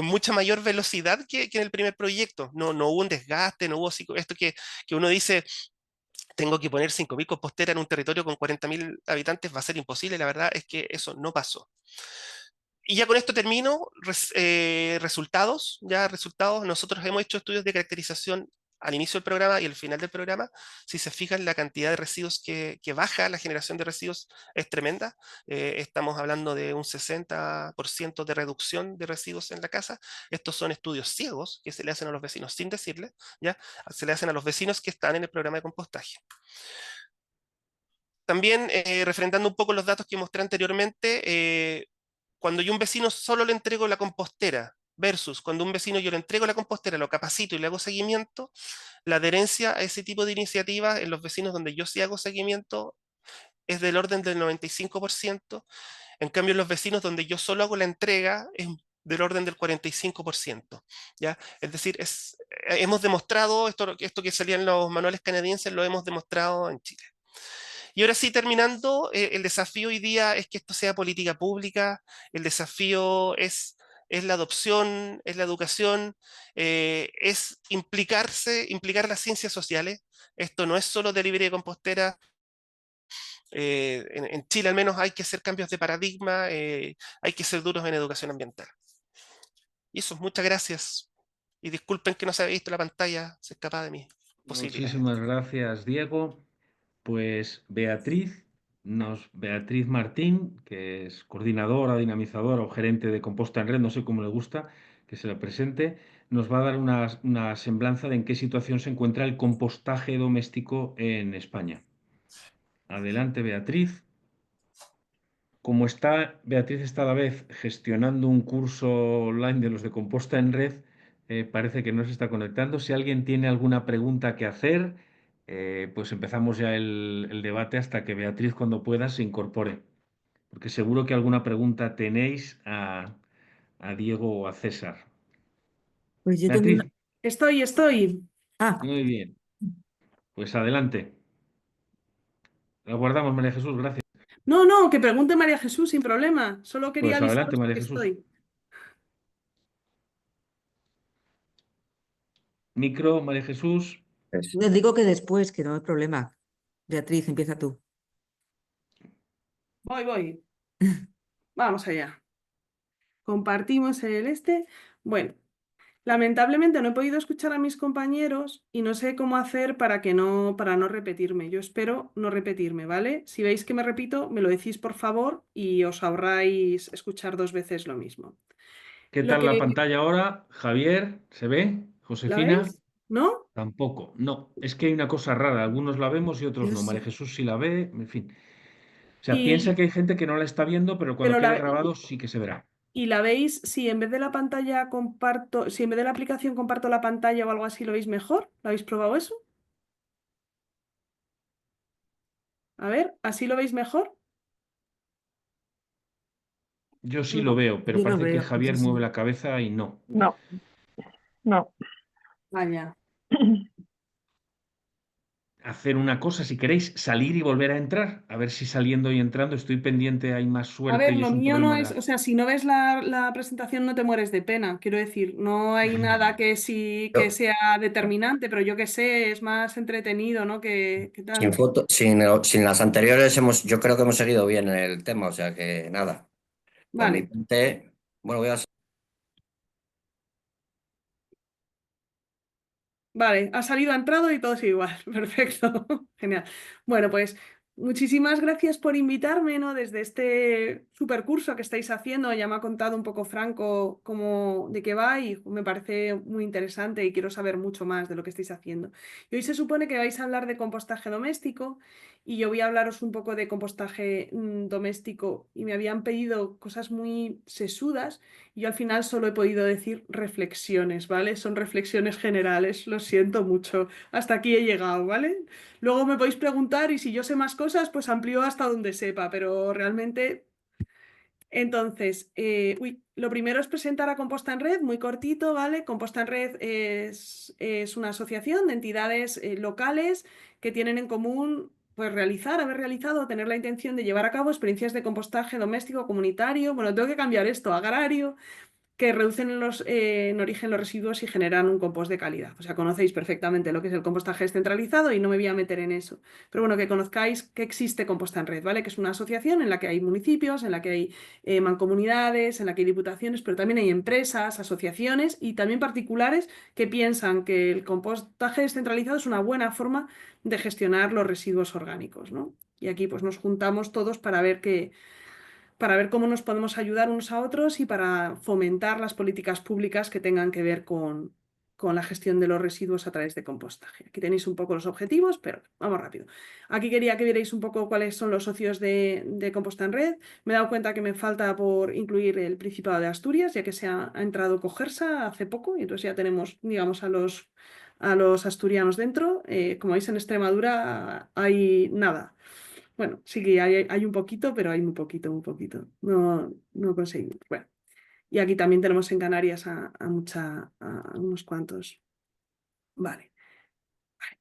mucha mayor velocidad que en el primer proyecto. No hubo un desgaste, no hubo esto que uno dice, tengo que poner 5.000 composteras en un territorio con 40.000 habitantes, va a ser imposible. La verdad es que eso no pasó. Y ya con esto termino. Resultados, nosotros hemos hecho estudios de caracterización al inicio del programa y al final del programa. Si se fijan, la cantidad de residuos que baja, la generación de residuos es tremenda. Estamos hablando de un 60% de reducción de residuos en la casa. Estos son estudios ciegos que se le hacen a los vecinos sin decirle, ¿ya? Se le hacen a los vecinos que están en el programa de compostaje. También, refrendando un poco los datos que mostré anteriormente, cuando yo a un vecino solo le entrego la compostera versus cuando un vecino yo le entrego la compostera, lo capacito y le hago seguimiento, la adherencia a ese tipo de iniciativas en los vecinos donde yo sí hago seguimiento es del orden del 95%. En cambio, en los vecinos donde yo solo hago la entrega es del orden del 45%, ¿ya? Es decir, hemos demostrado, esto que salía en los manuales canadienses, lo hemos demostrado en Chile. Y ahora sí, terminando, el desafío hoy día es que esto sea política pública, el desafío es la adopción, es la educación, es implicar las ciencias sociales. Esto no es solo delivery de compostera. En Chile al menos hay que hacer cambios de paradigma, hay que ser duros en educación ambiental. Y eso, muchas gracias. Y disculpen que no se haya visto la pantalla, se escapa de mis posibilidades. Muchísimas gracias, Diego. Pues Beatriz Martín, que es coordinadora, dinamizadora o gerente de Composta en Red, no sé cómo le gusta que se la presente, nos va a dar una semblanza de en qué situación se encuentra el compostaje doméstico en España. Adelante, Beatriz. Como Beatriz está a la vez gestionando un curso online de los de Composta en Red, parece que no se está conectando. Si alguien tiene alguna pregunta que hacer, pues empezamos ya el debate hasta que Beatriz, cuando pueda, se incorpore. Porque seguro que alguna pregunta tenéis a Diego o a César. Pues yo tengo una... Beatriz, Estoy. Ah, muy bien. Pues adelante. La guardamos, María Jesús, gracias. no, que pregunte María Jesús sin problema. Solo quería Pues adelante, avisaros María que Jesús. estoy. Micro, María Jesús. Les digo que después, que no hay problema. Beatriz, empieza tú. Voy. Vamos allá. Compartimos el este. Bueno, Lamentablemente no he podido escuchar a mis compañeros y no sé cómo hacer para no repetirme. Yo espero no repetirme, ¿vale? Si veis que me repito, me lo decís por favor y os ahorráis escuchar 2 veces lo mismo. ¿Qué Lo tal la que, pantalla ahora? Javier, ¿se ve? ¿la Josefina, veis? ¿No? tampoco. No, es que hay una cosa rara. Algunos la vemos y otros Yo no. María sí. Jesús sí la ve, en fin. O sea, piensa Y, que hay gente que no la está viendo, pero cuando pero quede la, grabado sí que se verá. y la veis, si en vez de la pantalla comparto, si en vez de la aplicación comparto la pantalla o algo así, ¿lo veis mejor? ¿Lo habéis probado eso? A ver, ¿así lo veis mejor? Yo sí lo No. veo, pero Yo lo parece que veo, yo Javier mueve sí. la cabeza y no. No, no. Vaya. Hacer una cosa, si queréis, salir y volver a entrar. A ver si saliendo y entrando estoy pendiente, hay más A suerte ver, y lo es un mío no problema de es, o la... sea, si no ves la presentación no te mueres de pena, quiero decir, no hay nada que sí que Yo, sea determinante, pero yo que sé, es más entretenido, ¿no? Que sin tal. foto, sin las anteriores yo creo que hemos seguido bien el tema, o sea que nada. Por mi Vale. parte, bueno, voy a... Vale, ha salido, ha entrado y todo sigue igual. Perfecto. Genial. Bueno, pues muchísimas gracias por invitarme, ¿no? Desde este supercurso que estáis haciendo. Ya me ha contado un poco Franco cómo, de qué va y me parece muy interesante y quiero saber mucho más de lo que estáis haciendo. Y hoy se supone que vais a hablar de compostaje doméstico y yo voy a hablaros un poco de compostaje doméstico y me habían pedido cosas muy sesudas. Y yo al final solo he podido decir reflexiones, ¿vale? Son reflexiones generales, lo siento mucho. Hasta aquí he llegado, ¿vale? Luego me podéis preguntar y si yo sé más cosas, pues amplío hasta donde sepa, pero realmente... Entonces, lo primero es presentar a Composta en Red, muy cortito, ¿vale? Composta en Red es una asociación de entidades locales que tienen en común pues haber realizado, tener la intención de llevar a cabo experiencias de compostaje doméstico, comunitario, bueno, tengo que cambiar esto, agrario, que reducen en origen los residuos y generan un compost de calidad. O sea, conocéis perfectamente lo que es el compostaje descentralizado y no me voy a meter en eso. Pero bueno, que conozcáis que existe Composta en Red, ¿vale? Que es una asociación en la que hay municipios, en la que hay mancomunidades, en la que hay diputaciones, pero también hay empresas, asociaciones y también particulares que piensan que el compostaje descentralizado es una buena forma de gestionar los residuos orgánicos, ¿no? Y aquí pues nos juntamos todos para ver cómo nos podemos ayudar unos a otros y para fomentar las políticas públicas que tengan que ver con la gestión de los residuos a través de compostaje. Aquí tenéis un poco los objetivos, pero vamos rápido. Aquí quería que vierais un poco cuáles son los socios de Composta en Red. Me he dado cuenta que me falta por incluir el Principado de Asturias, ya que ha entrado Cogersa hace poco y entonces ya tenemos, digamos, a los asturianos dentro. Como veis, en Extremadura hay nada. Bueno, sí que hay un poquito, pero hay muy poquito, muy poquito. No conseguimos. Bueno, y aquí también tenemos en Canarias a unos cuantos. Vale,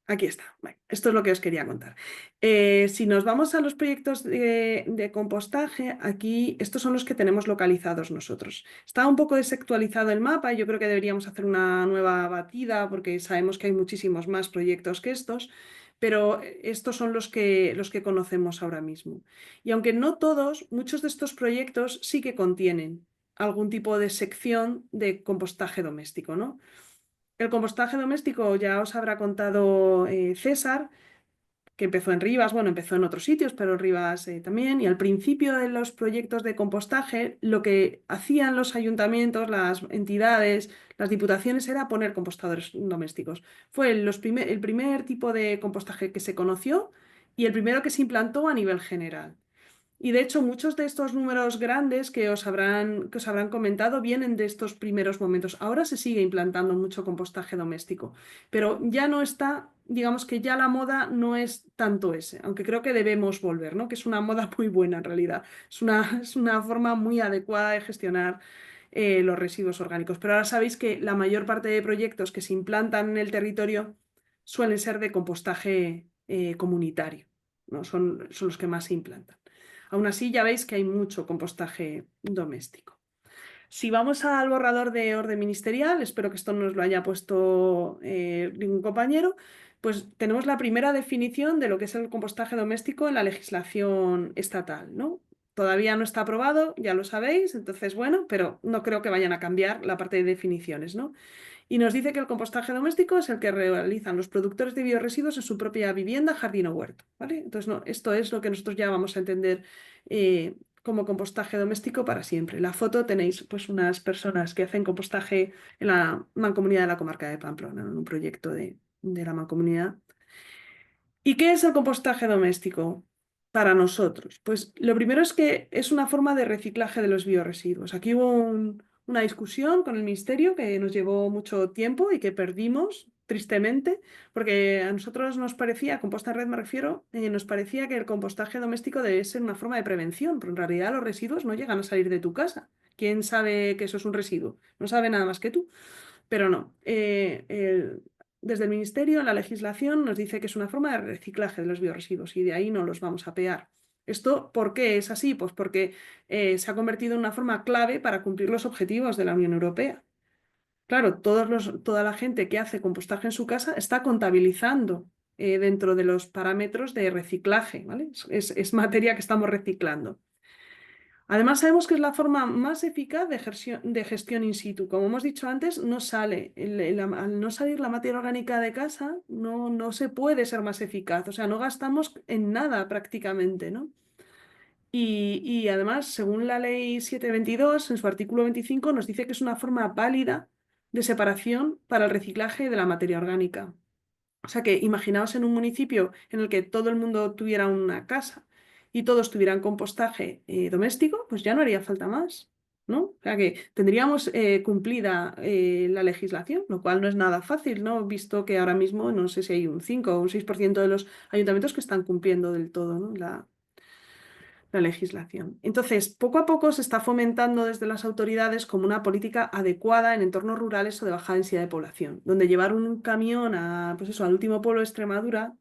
aquí está. Vale, esto es lo que os quería contar. Si nos vamos a los proyectos de compostaje, aquí estos son los que tenemos localizados nosotros. Está un poco desactualizado el mapa y yo creo que deberíamos hacer una nueva batida porque sabemos que hay muchísimos más proyectos que estos, pero estos son los que conocemos ahora mismo. Y aunque no todos, muchos de estos proyectos sí que contienen algún tipo de sección de compostaje doméstico, ¿no? El compostaje doméstico ya os habrá contado César, que empezó en Rivas, bueno, empezó en otros sitios, pero en Rivas también. Y al principio de los proyectos de compostaje, lo que hacían los ayuntamientos, las entidades, las diputaciones, era poner compostadores domésticos. Fue el primer tipo de compostaje que se conoció y el primero que se implantó a nivel general. Y de hecho, muchos de estos números grandes que os habrán comentado vienen de estos primeros momentos. Ahora se sigue implantando mucho compostaje doméstico, pero ya no está, digamos que ya la moda no es tanto ese, aunque creo que debemos volver, ¿no? Que es una moda muy buena en realidad. Es una forma muy adecuada de gestionar los residuos orgánicos. Pero ahora sabéis que la mayor parte de proyectos que se implantan en el territorio suelen ser de compostaje comunitario, ¿no? Son los que más se implantan. Aún así, ya veis que hay mucho compostaje doméstico. Si vamos al borrador de orden ministerial, espero que esto nos lo haya puesto ningún compañero, pues tenemos la primera definición de lo que es el compostaje doméstico en la legislación estatal, ¿no? Todavía no está aprobado, ya lo sabéis, entonces bueno, pero no creo que vayan a cambiar la parte de definiciones, ¿no? Y nos dice que el compostaje doméstico es el que realizan los productores de biorresiduos en su propia vivienda, jardín o huerto, ¿vale? Entonces, no, esto es lo que nosotros ya vamos a entender como compostaje doméstico para siempre. En la foto tenéis pues unas personas que hacen compostaje en la Mancomunidad de la Comarca de Pamplona, en un proyecto de la Mancomunidad. ¿Y qué es el compostaje doméstico para nosotros? Pues lo primero es que es una forma de reciclaje de los biorresiduos. Aquí hubo una discusión con el Ministerio que nos llevó mucho tiempo y que perdimos, tristemente, porque a nosotros nos parecía, composta en red me refiero, nos parecía que el compostaje doméstico debe ser una forma de prevención, pero en realidad los residuos no llegan a salir de tu casa. ¿Quién sabe que eso es un residuo? No sabe nada más que tú. Pero no. Desde el Ministerio, la legislación nos dice que es una forma de reciclaje de los biorresiduos y de ahí no los vamos a pear. ¿Esto por qué es así? Pues porque se ha convertido en una forma clave para cumplir los objetivos de la Unión Europea. Claro, toda la gente que hace compostaje en su casa está contabilizando dentro de los parámetros de reciclaje, ¿vale? Es materia que estamos reciclando. Además, sabemos que es la forma más eficaz de gestión in situ. Como hemos dicho antes, no sale. Al no salir la materia orgánica de casa, no se puede ser más eficaz. O sea, no gastamos en nada prácticamente, ¿no? Y además, según la ley 722, en su artículo 25, nos dice que es una forma válida de separación para el reciclaje de la materia orgánica. O sea que imaginaos en un municipio en el que todo el mundo tuviera una casa y todos tuvieran compostaje doméstico, pues ya no haría falta más, ¿no? O sea que tendríamos cumplida la legislación, lo cual no es nada fácil, ¿no? Visto que ahora mismo no sé si hay un 5 o un 6% de los ayuntamientos que están cumpliendo del todo, ¿no? la legislación. Entonces, poco a poco se está fomentando desde las autoridades como una política adecuada en entornos rurales o de baja densidad de población, donde llevar un camión pues eso, al último pueblo de Extremadura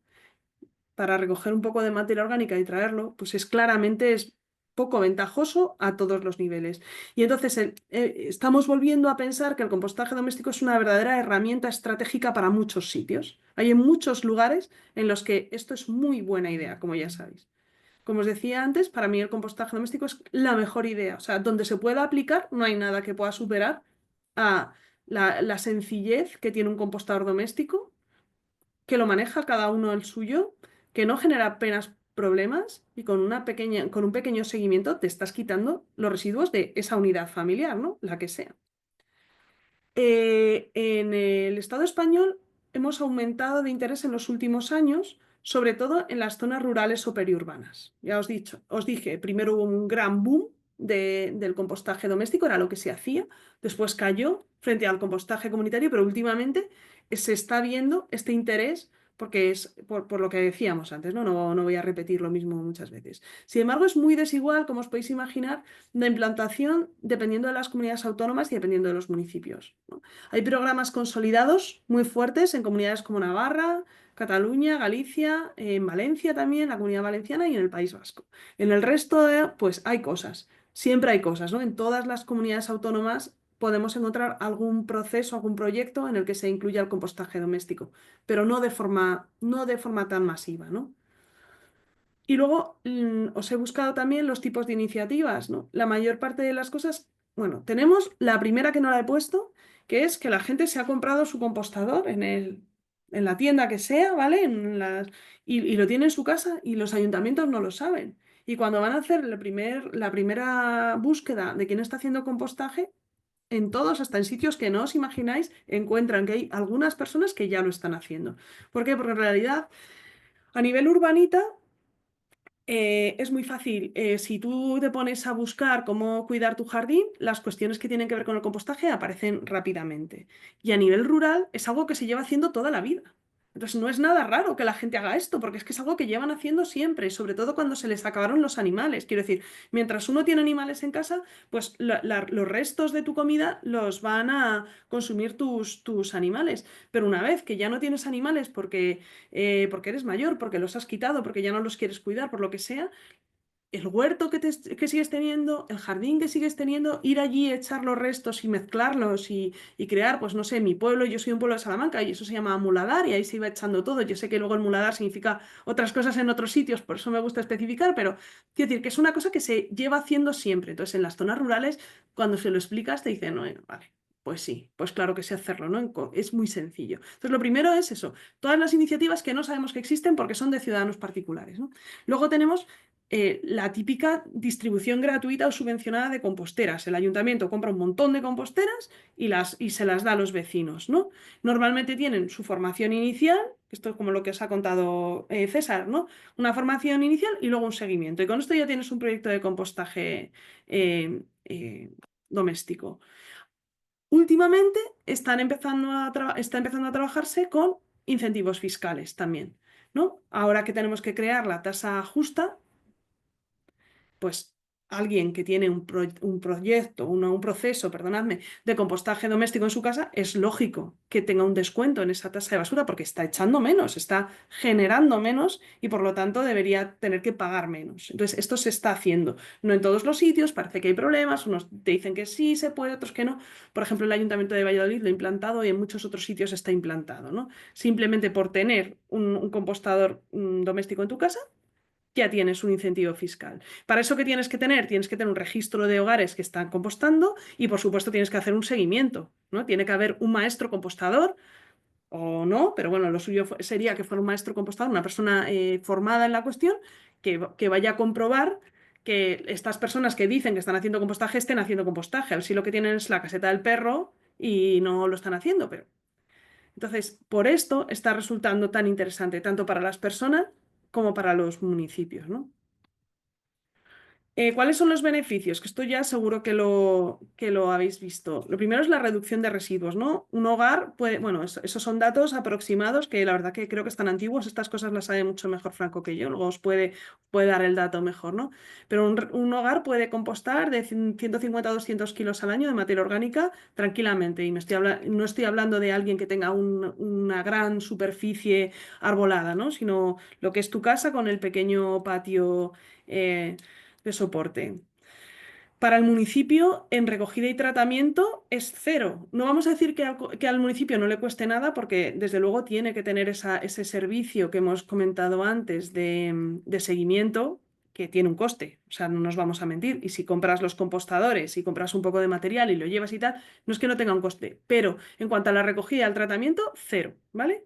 para recoger un poco de materia orgánica y traerlo, pues es poco ventajoso a todos los niveles. Y entonces estamos volviendo a pensar que el compostaje doméstico es una verdadera herramienta estratégica para muchos sitios. Hay en muchos lugares en los que esto es muy buena idea, como ya sabéis. Como os decía antes, para mí el compostaje doméstico es la mejor idea. O sea, donde se pueda aplicar, no hay nada que pueda superar a la sencillez que tiene un compostador doméstico, que lo maneja cada uno el suyo, que no genera apenas problemas y con un pequeño seguimiento te estás quitando los residuos de esa unidad familiar, ¿no? La que sea. En el Estado español hemos aumentado de interés en los últimos años, sobre todo en las zonas rurales o periurbanas. Ya os dije, primero hubo un gran boom del compostaje doméstico, era lo que se hacía, después cayó frente al compostaje comunitario, pero últimamente se está viendo este interés porque es por lo que decíamos antes, ¿no? No voy a repetir lo mismo muchas veces. Sin embargo, es muy desigual, como os podéis imaginar, la implantación dependiendo de las comunidades autónomas y dependiendo de los municipios, ¿no? Hay programas consolidados muy fuertes en comunidades como Navarra, Cataluña, Galicia, en Valencia también, la Comunidad Valenciana y en el País Vasco. En el resto, pues hay cosas, siempre hay cosas, ¿no? En todas las comunidades autónomas podemos encontrar algún proceso, algún proyecto en el que se incluya el compostaje doméstico, pero no de forma tan masiva, ¿no? Y luego os he buscado también los tipos de iniciativas, ¿no? La mayor parte de las cosas, bueno, tenemos la primera que no la he puesto, que es que la gente se ha comprado su compostador en la tienda que sea, ¿vale? Y lo tiene en su casa y los ayuntamientos no lo saben. Y cuando van a hacer la primera búsqueda de quién está haciendo compostaje, en todos, hasta en sitios que no os imagináis, encuentran que hay algunas personas que ya lo están haciendo. ¿Por qué? Porque en realidad, a nivel urbanita, es muy fácil. Si tú te pones a buscar cómo cuidar tu jardín, las cuestiones que tienen que ver con el compostaje aparecen rápidamente. Y a nivel rural es algo que se lleva haciendo toda la vida. Entonces no es nada raro que la gente haga esto, porque es que es algo que llevan haciendo siempre, sobre todo cuando se les acabaron los animales. Quiero decir, mientras uno tiene animales en casa, pues los restos de tu comida los van a consumir tus animales. Pero una vez que ya no tienes animales porque eres mayor, porque los has quitado, porque ya no los quieres cuidar, por lo que sea, el huerto que sigues teniendo, el jardín que sigues teniendo, ir allí, echar los restos y mezclarlos y crear, pues no sé, mi pueblo, yo soy un pueblo de Salamanca y eso se llama muladar y ahí se iba echando todo. Yo sé que luego el muladar significa otras cosas en otros sitios, por eso me gusta especificar, pero quiero decir que es una cosa que se lleva haciendo siempre. Entonces, en las zonas rurales, cuando se lo explicas, te dicen, no, vale, Pues sí, pues claro que sé hacerlo, ¿no? Es muy sencillo. Entonces, lo primero es eso, todas las iniciativas que no sabemos que existen porque son de ciudadanos particulares, ¿no? Luego tenemos la típica distribución gratuita o subvencionada de composteras. El ayuntamiento compra un montón de composteras y se las da a los vecinos, ¿no? Normalmente tienen su formación inicial, esto es como lo que os ha contado César, ¿no? Una formación inicial y luego un seguimiento. Y con esto ya tienes un proyecto de compostaje doméstico. Últimamente está empezando a trabajarse con incentivos fiscales también, ¿no? Ahora que tenemos que crear la tasa justa, pues alguien que tiene un proyecto, un proceso, perdonadme, de compostaje doméstico en su casa, es lógico que tenga un descuento en esa tasa de basura porque está echando menos, está generando menos y por lo tanto debería tener que pagar menos. Entonces, esto se está haciendo. No en todos los sitios, parece que hay problemas, unos te dicen que sí se puede, otros que no. Por ejemplo, el Ayuntamiento de Valladolid lo ha implantado y en muchos otros sitios está implantado, ¿no? Simplemente por tener un compostador doméstico en tu casa, ya tienes un incentivo fiscal. ¿Para eso qué tienes que tener? Tienes que tener un registro de hogares que están compostando y, por supuesto, tienes que hacer un seguimiento, ¿no? Tiene que haber un maestro compostador o no, pero bueno, lo suyo sería que fuera un maestro compostador, una persona formada en la cuestión, que vaya a comprobar que estas personas que dicen que están haciendo compostaje estén haciendo compostaje. A ver si lo que tienen es la caseta del perro y no lo están haciendo, pero... Entonces, por esto está resultando tan interesante, tanto para las personas como para los municipios, ¿no? ¿Cuáles son los beneficios? Que esto ya seguro que lo habéis visto. Lo primero es la reducción de residuos, ¿no? Un hogar puede, bueno, esos son datos aproximados que la verdad que creo que están antiguos. Estas cosas las sabe mucho mejor Franco que yo, luego os puede dar el dato mejor, ¿no? Pero un hogar puede compostar de 150 a 200 kilos al año de materia orgánica tranquilamente. Y no estoy hablando de alguien que tenga una gran superficie arbolada, ¿no? Sino lo que es tu casa con el pequeño patio. De soporte. Para el municipio, en recogida y tratamiento es cero. No vamos a decir que al municipio no le cueste nada, porque desde luego tiene que tener ese servicio que hemos comentado antes de seguimiento, que tiene un coste. O sea, no nos vamos a mentir. Y si compras los compostadores y compras un poco de material y lo llevas y tal, no es que no tenga un coste. Pero en cuanto a la recogida y al tratamiento, cero, ¿vale?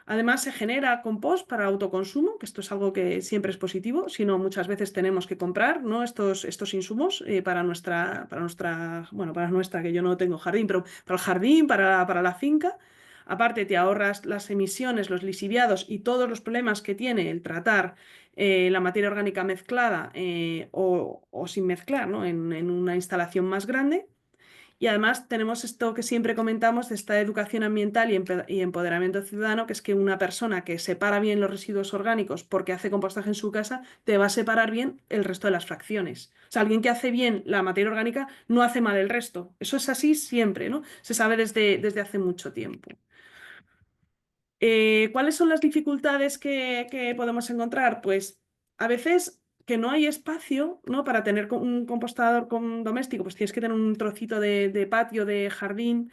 Además, se genera compost para autoconsumo, que esto es algo que siempre es positivo, sino muchas veces tenemos que comprar, ¿no? estos insumos para nuestra, que yo no tengo jardín, pero para el jardín, para la finca. Aparte, te ahorras las emisiones, los lisiviados y todos los problemas que tiene el tratar la materia orgánica mezclada o sin mezclar, ¿no? En una instalación más grande. Y además tenemos esto que siempre comentamos de esta educación ambiental y empoderamiento ciudadano, que es que una persona que separa bien los residuos orgánicos porque hace compostaje en su casa, te va a separar bien el resto de las fracciones. O sea, alguien que hace bien la materia orgánica no hace mal el resto. Eso es así siempre, ¿no? Se sabe desde hace mucho tiempo. ¿Cuáles son las dificultades que podemos encontrar? Pues a veces que no hay espacio, ¿no? Para tener un compostador doméstico, pues tienes que tener un trocito de patio, de jardín,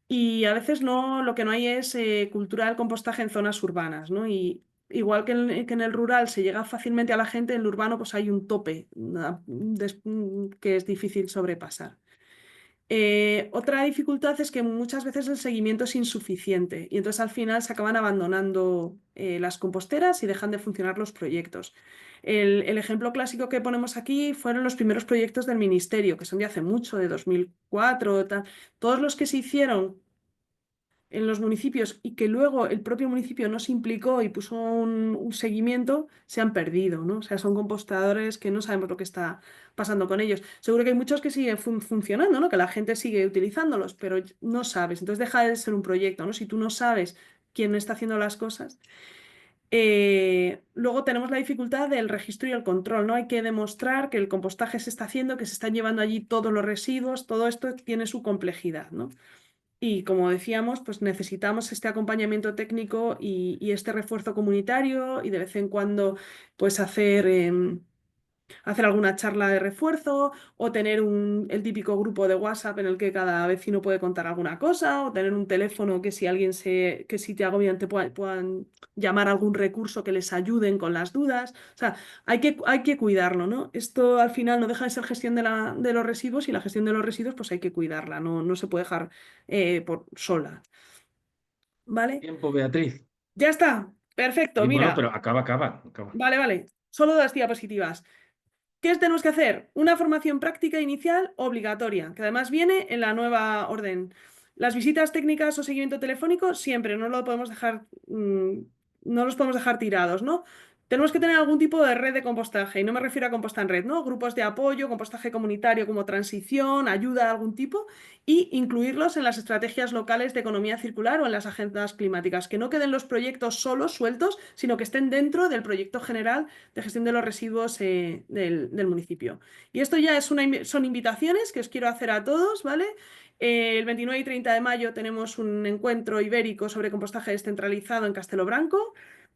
y a veces no, lo que no hay es cultura del compostaje en zonas urbanas, ¿no? Y igual que en el rural se llega fácilmente a la gente, en el urbano pues hay un tope que es difícil sobrepasar. Otra dificultad es que muchas veces el seguimiento es insuficiente y entonces al final se acaban abandonando las composteras y dejan de funcionar los proyectos. El ejemplo clásico que ponemos aquí fueron los primeros proyectos del ministerio, que son de hace mucho, de 2004, tal. Todos los que se hicieron en los municipios y que luego el propio municipio no se implicó y puso un seguimiento, se han perdido, ¿no? O sea, son compostadores que no sabemos lo que está pasando con ellos. Seguro que hay muchos que siguen funcionando, ¿no? Que la gente sigue utilizándolos, pero no sabes. Entonces deja de ser un proyecto, ¿no? Si tú no sabes quién está haciendo las cosas. Luego tenemos la dificultad del registro y el control, ¿no? Hay que demostrar que el compostaje se está haciendo, que se están llevando allí todos los residuos, todo esto tiene su complejidad, ¿no? Y como decíamos, pues necesitamos este acompañamiento técnico y este refuerzo comunitario y de vez en cuando pues hacer hacer alguna charla de refuerzo o tener el típico grupo de WhatsApp en el que cada vecino puede contar alguna cosa o tener un teléfono que si que si te agobian puedan llamar a algún recurso que les ayuden con las dudas. O sea, hay que cuidarlo, ¿no? Esto al final no deja de ser gestión de los residuos y la gestión de los residuos pues hay que cuidarla, no se puede dejar sola. ¿Vale? Tiempo, Beatriz. Ya está. Perfecto, Y bueno, mira. pero acaba. Vale. Solo 2 diapositivas. ¿Qué tenemos que hacer? Una formación práctica inicial obligatoria, que además viene en la nueva orden. Las visitas técnicas o seguimiento telefónico siempre, no los podemos dejar tirados, ¿no? Tenemos que tener algún tipo de red de compostaje, y no me refiero a composta en red, ¿no? Grupos de apoyo, compostaje comunitario como transición, ayuda de algún tipo, y incluirlos en las estrategias locales de economía circular o en las agendas climáticas, que no queden los proyectos solos, sueltos, sino que estén dentro del proyecto general de gestión de los residuos del municipio. Y esto ya son invitaciones que os quiero hacer a todos, ¿vale? El 29 y 30 de mayo tenemos un encuentro ibérico sobre compostaje descentralizado en Castelo Branco.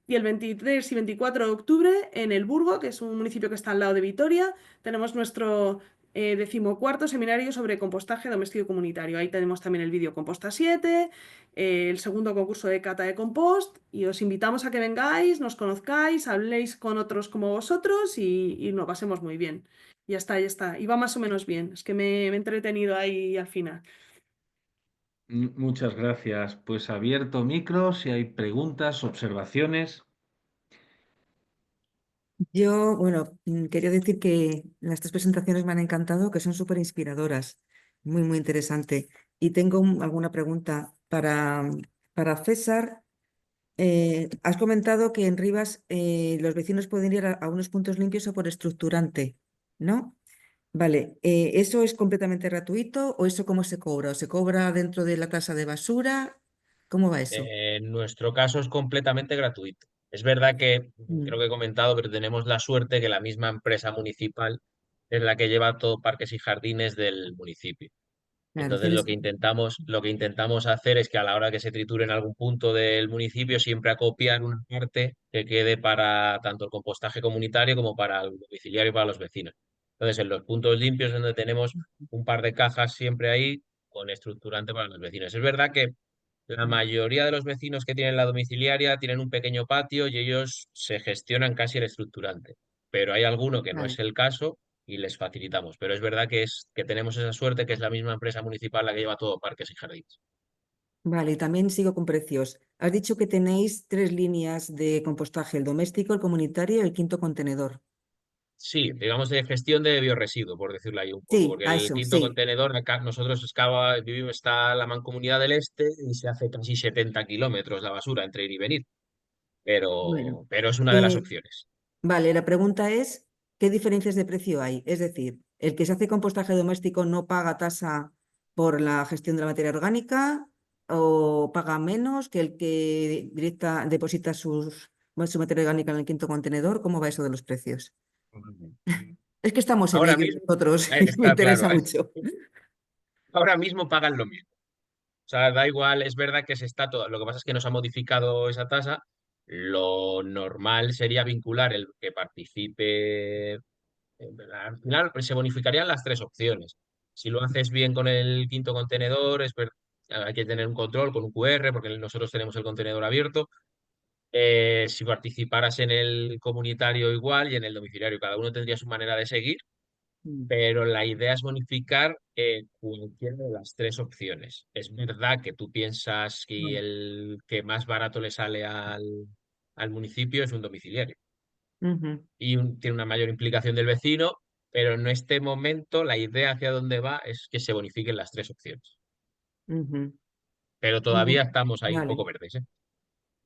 Y el 23 y 24 de octubre en El Burgo, que es un municipio que está al lado de Vitoria, tenemos nuestro 14º seminario sobre compostaje doméstico y comunitario. Ahí tenemos también el vídeo Composta 7, el segundo concurso de cata de compost y os invitamos a que vengáis, nos conozcáis, habléis con otros como vosotros y nos pasemos muy bien. Ya está. Y va más o menos bien. Es que me he entretenido ahí al final. Muchas gracias. Pues abierto micro, si hay preguntas, observaciones. Yo, bueno, quería decir que las 3 presentaciones me han encantado, que son súper inspiradoras, muy interesante. Y tengo alguna pregunta para César. Has comentado que en Rivas los vecinos pueden ir a unos puntos limpios o por estructurante, ¿no? Vale, ¿eso es completamente gratuito o eso cómo se cobra? ¿O se cobra dentro de la tasa de basura? ¿Cómo va eso? En nuestro caso es completamente gratuito. Es verdad que, creo Mm, que he comentado, pero tenemos la suerte que la misma empresa municipal es la que lleva todo parques y jardines del municipio. claro, Entonces tienes. lo que intentamos hacer es que a la hora que se triture en algún punto del municipio, siempre acopiar una parte que quede para tanto el compostaje comunitario como para el domiciliario y para los vecinos. Entonces, en los puntos limpios donde tenemos un par de cajas siempre ahí con estructurante para los vecinos. Es verdad que la mayoría de los vecinos que tienen la domiciliaria tienen un pequeño patio y ellos se gestionan casi el estructurante. Pero hay alguno que no Vale. es el caso y les facilitamos. Pero es verdad que tenemos esa suerte que es la misma empresa municipal la que lleva todo parques y jardines. Vale, y también sigo con precios. Has dicho que tenéis 3 líneas de compostaje, el doméstico, el comunitario y el quinto contenedor. Sí, digamos de gestión de biorresiduo, por decirlo ahí un poco, Sí, porque a el eso, quinto sí. contenedor, acá nosotros vivimos, está la Mancomunidad del Este y se hace casi 70 kilómetros la basura entre ir y venir, Bueno, pero es una de las eh, opciones. vale, la pregunta es, ¿qué diferencias de precio hay? Es decir, ¿el que se hace compostaje doméstico no paga tasa por la gestión de la materia orgánica o paga menos que el que deposita su materia orgánica en el quinto contenedor? ¿Cómo va eso de los precios? Es que estamos en Ahora ello mismo, nosotros y me está claro, interesa mucho. ahora mismo pagan lo mismo. O sea, da igual, es verdad que se está todo. Lo que pasa es que nos ha modificado esa tasa. Lo normal sería vincular el que participe. Al final se bonificarían las tres opciones. Si lo haces bien con el quinto contenedor, hay que tener un control con un QR, porque nosotros tenemos el contenedor abierto. Si participaras en el comunitario igual y en el domiciliario, cada uno tendría su manera de seguir, Mm, pero la idea es bonificar cualquiera de las tres opciones. Es verdad que tú piensas que mm, el que más barato le sale al municipio es un domiciliario ujú, y tiene una mayor implicación del vecino, pero en este momento la idea hacia dónde va es que se bonifiquen las tres opciones. ujú. Pero todavía Bueno, estamos ahí un vale, poco verdes, ¿eh?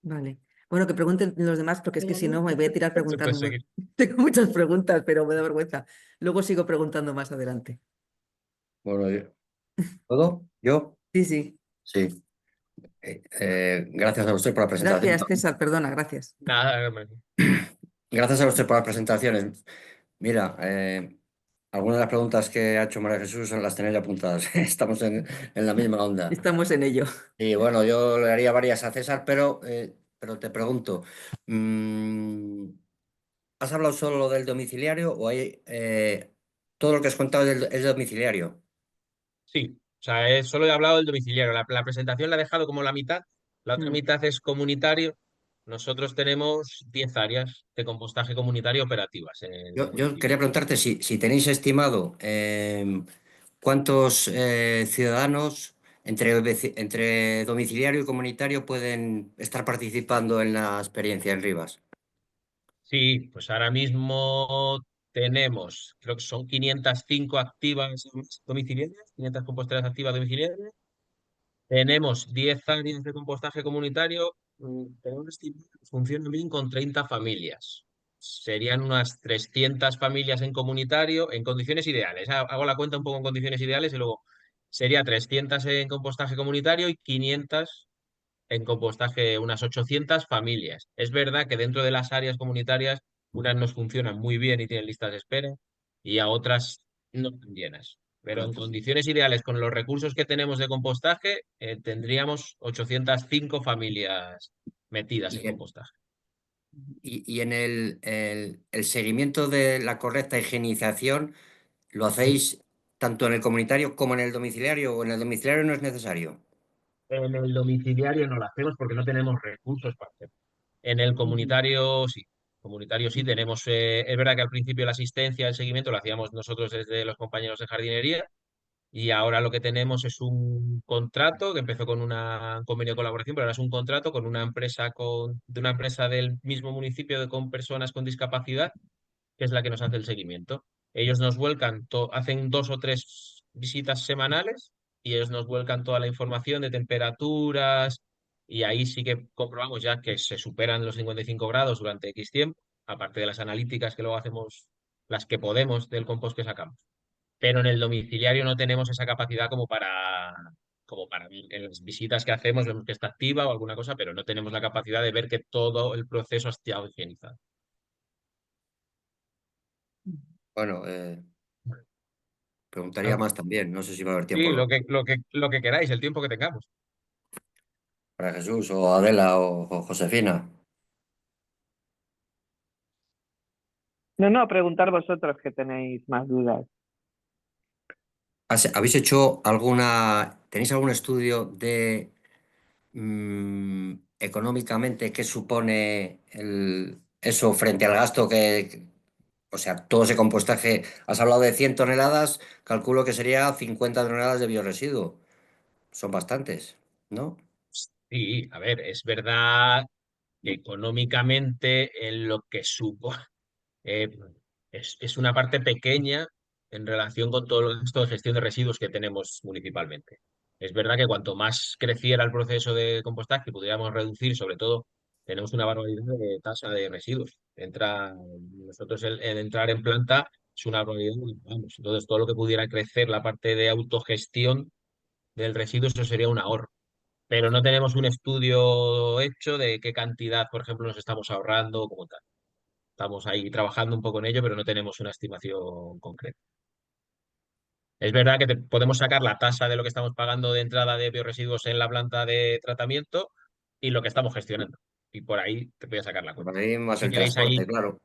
vale. Bueno, que pregunten los demás, porque es que si no me voy a tirar Se puede preguntando. seguir. Tengo muchas preguntas, pero me da vergüenza. Luego sigo preguntando más adelante. Bueno, ¿todo? ¿Yo? Sí, sí. Sí. Gracias a usted por la presentación. Gracias, César, perdona, gracias. Nada, hombre. Gracias a usted por las presentaciones. Mira, algunas de las preguntas que ha hecho María Jesús las tenéis ya apuntadas. Estamos en la misma onda. Estamos en ello. Y bueno, yo le haría varias a César, pero te pregunto, mm, ¿has hablado solo del domiciliario o hay todo lo que has contado es domiciliario? Sí, o sea, solo he hablado del domiciliario. La presentación la he dejado como la mitad, la otra mitad es comunitario. Nosotros tenemos 10 áreas de compostaje comunitario operativas en el Yo municipio. quería preguntarte si tenéis estimado cuántos ciudadanos entre domiciliario y comunitario pueden estar participando en la experiencia en Rivas. Sí, pues ahora mismo tenemos, creo que son 505 activas domiciliarias, 500 composteras activas domiciliarias. Tenemos 10 áreas de compostaje comunitario. Tenemos estimado que funcionan bien con 30 familias. Serían unas 300 familias en comunitario, en condiciones ideales. Hago la cuenta un poco en condiciones ideales y luego sería 300 en compostaje comunitario y 500 en compostaje, unas 800 familias. Es verdad que dentro de las áreas comunitarias, unas nos funcionan muy bien y tienen listas de espera y a otras no están llenas. Pero en condiciones ideales, con los recursos que tenemos de compostaje, tendríamos 805 familias metidas en Y en, compostaje. y en el seguimiento de la correcta higienización, ¿lo hacéis tanto en el comunitario como en el domiciliario o en el domiciliario no es necesario? En el domiciliario no lo hacemos porque no tenemos recursos para hacerlo. En el comunitario sí. Comunitario sí tenemos, es verdad que al principio la asistencia, el seguimiento lo hacíamos nosotros desde los compañeros de jardinería y ahora lo que tenemos es un contrato que empezó con un convenio de colaboración, pero ahora es un contrato con una empresa de una empresa del mismo municipio con personas con discapacidad, que es la que nos hace el seguimiento. Ellos nos vuelcan, hacen 2 o 3 visitas semanales y ellos nos vuelcan toda la información de temperaturas y ahí sí que comprobamos ya que se superan los 55 grados durante X tiempo, aparte de las analíticas que luego hacemos, las que podemos del compost que sacamos. Pero en el domiciliario no tenemos esa capacidad como para en las visitas que hacemos, vemos que está activa o alguna cosa, pero no tenemos la capacidad de ver que todo el proceso ha estado higienizado. Bueno, preguntaría más también, no sé si va a haber Sí, tiempo lo que queráis, el tiempo que tengamos. para Jesús o Adela o Josefina. No, no, preguntar vosotros que tenéis más dudas. ¿Habéis hecho tenéis algún estudio de económicamente qué supone eso frente al gasto o sea, todo ese compostaje? Has hablado de 100 toneladas, calculo que sería 50 toneladas de bioresiduo. Son bastantes, ¿no? Sí, a ver, es verdad que económicamente en lo que supo eh, es una parte pequeña en relación con todo el gasto de gestión de residuos que tenemos municipalmente. Es verdad que cuanto más creciera el proceso de compostaje, pudiéramos reducir, sobre todo, tenemos una barbaridad de tasa de residuos. Nosotros el entrar en planta es una barbaridad, vamos. Entonces, todo lo que pudiera crecer la parte de autogestión del residuo, eso sería un ahorro, pero no tenemos un estudio hecho de qué cantidad, por ejemplo, nos estamos ahorrando como tal. Estamos ahí trabajando un poco en ello, pero no tenemos una estimación concreta. Es verdad que podemos sacar la tasa de lo que estamos pagando de entrada de bioresiduos en la planta de tratamiento y lo que estamos gestionando. Y por ahí te voy a sacar la Por cuenta. ahí Y más si el queréis transporte, ahí, claro.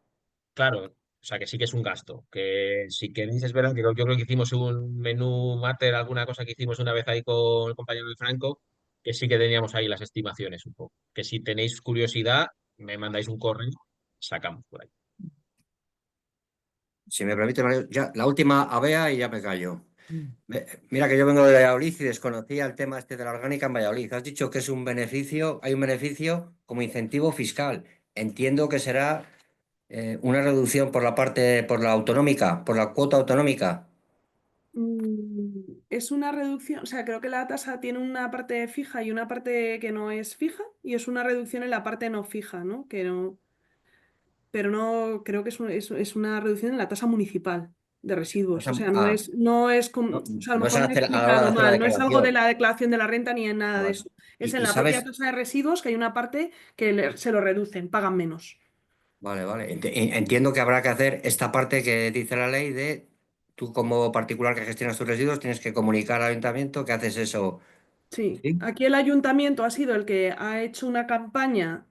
claro, o sea que sí que es un gasto. Que si queréis, es verdad que yo creo que hicimos un menú mater, alguna cosa que hicimos una vez ahí con el compañero de Franco, que sí que teníamos ahí las estimaciones un poco. Que si tenéis curiosidad, me mandáis un correo, sacamos por ahí. Si me permite, Mario, ya la última ABEA y ya me callo. Mira que yo vengo de Valladolid y desconocía el tema este de la orgánica en Valladolid. Has dicho que es un beneficio, hay un beneficio como incentivo fiscal. Entiendo que será una reducción por la autonómica, por la cuota autonómica. Es una reducción, o sea, creo que la tasa tiene una parte fija y una parte que no es fija, y es una reducción en la parte no fija, ¿no? Que no, pero no creo que es una reducción en la tasa municipal de residuos. O sea, No, o sea, a lo no es mejor me he a la hora de explicado hacer la mal, no es algo de declaración. la declaración de la renta ni en nada de Vale. eso. Es en Y la propia sabes, tasa de residuos que hay una parte que se lo reducen, pagan menos. vale, vale. Entiendo que habrá que hacer esta parte que dice la ley de tú como particular que gestionas tus residuos tienes que comunicar al ayuntamiento que haces eso. Sí, ¿Sí? aquí el ayuntamiento ha sido el que ha hecho una campaña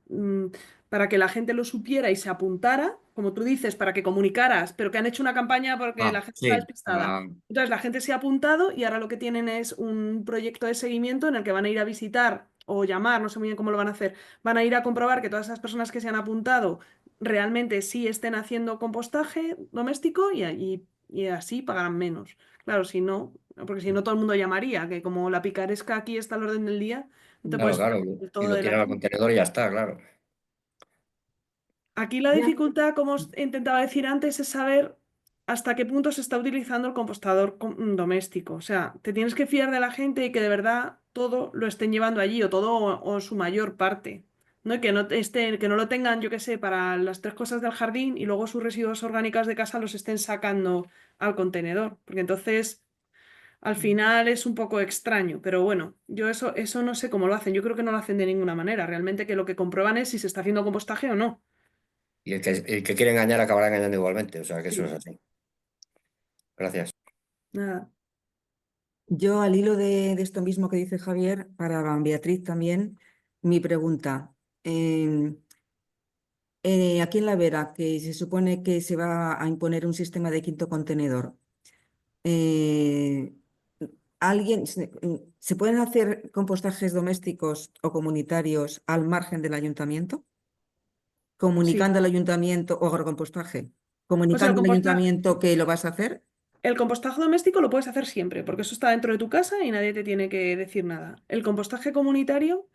para que la gente lo supiera y se apuntara. como tú dices, para que comunicaras, pero que han hecho una campaña porque la gente está Sí, despistada. Entonces la gente se ha apuntado y ahora lo que tienen es un proyecto de seguimiento en el que van a ir a visitar o llamar, no sé muy bien cómo lo van a hacer, van a ir a comprobar que todas esas personas que se han apuntado realmente sí estén haciendo compostaje doméstico y así pagarán menos. Claro, si no, porque si no todo el mundo llamaría, que como la picaresca aquí está al orden del día, no te claro, puedes claro. fiar del Y todo lo de la tiran al gente. contenedor y ya está, claro. Aquí la Ya. dificultad, como os intentaba decir antes, es saber hasta qué punto se está utilizando el compostador doméstico. O sea, te tienes que fiar de la gente y que de verdad todo lo estén llevando allí o todo o su mayor parte. ¿No? Y que no estén, que no lo tengan, yo qué sé, para las 3 cosas del jardín y luego sus residuos orgánicos de casa los estén sacando al contenedor. Porque entonces, al final es un poco extraño. Pero bueno, yo eso no sé cómo lo hacen. Yo creo que no lo hacen de ninguna manera. Realmente que lo que comprueban es si se está haciendo compostaje o no. Y el que quiere engañar acabará engañando igualmente. O sea, que eso es Sí. así. Gracias. Nada. Yo, al hilo de esto mismo que dice Javier, para Beatriz también, mi pregunta. Aquí en La Vera, que se supone que se va a imponer un sistema de quinto contenedor, eh, ¿se pueden hacer compostajes domésticos o comunitarios al margen del ayuntamiento? Sí. Comunicando al ayuntamiento o agrocompostaje, O sea, comunicando al ayuntamiento que lo vas a hacer. el compostaje doméstico lo puedes hacer siempre, porque eso está dentro de tu casa y nadie te tiene que decir nada. El compostaje comunitario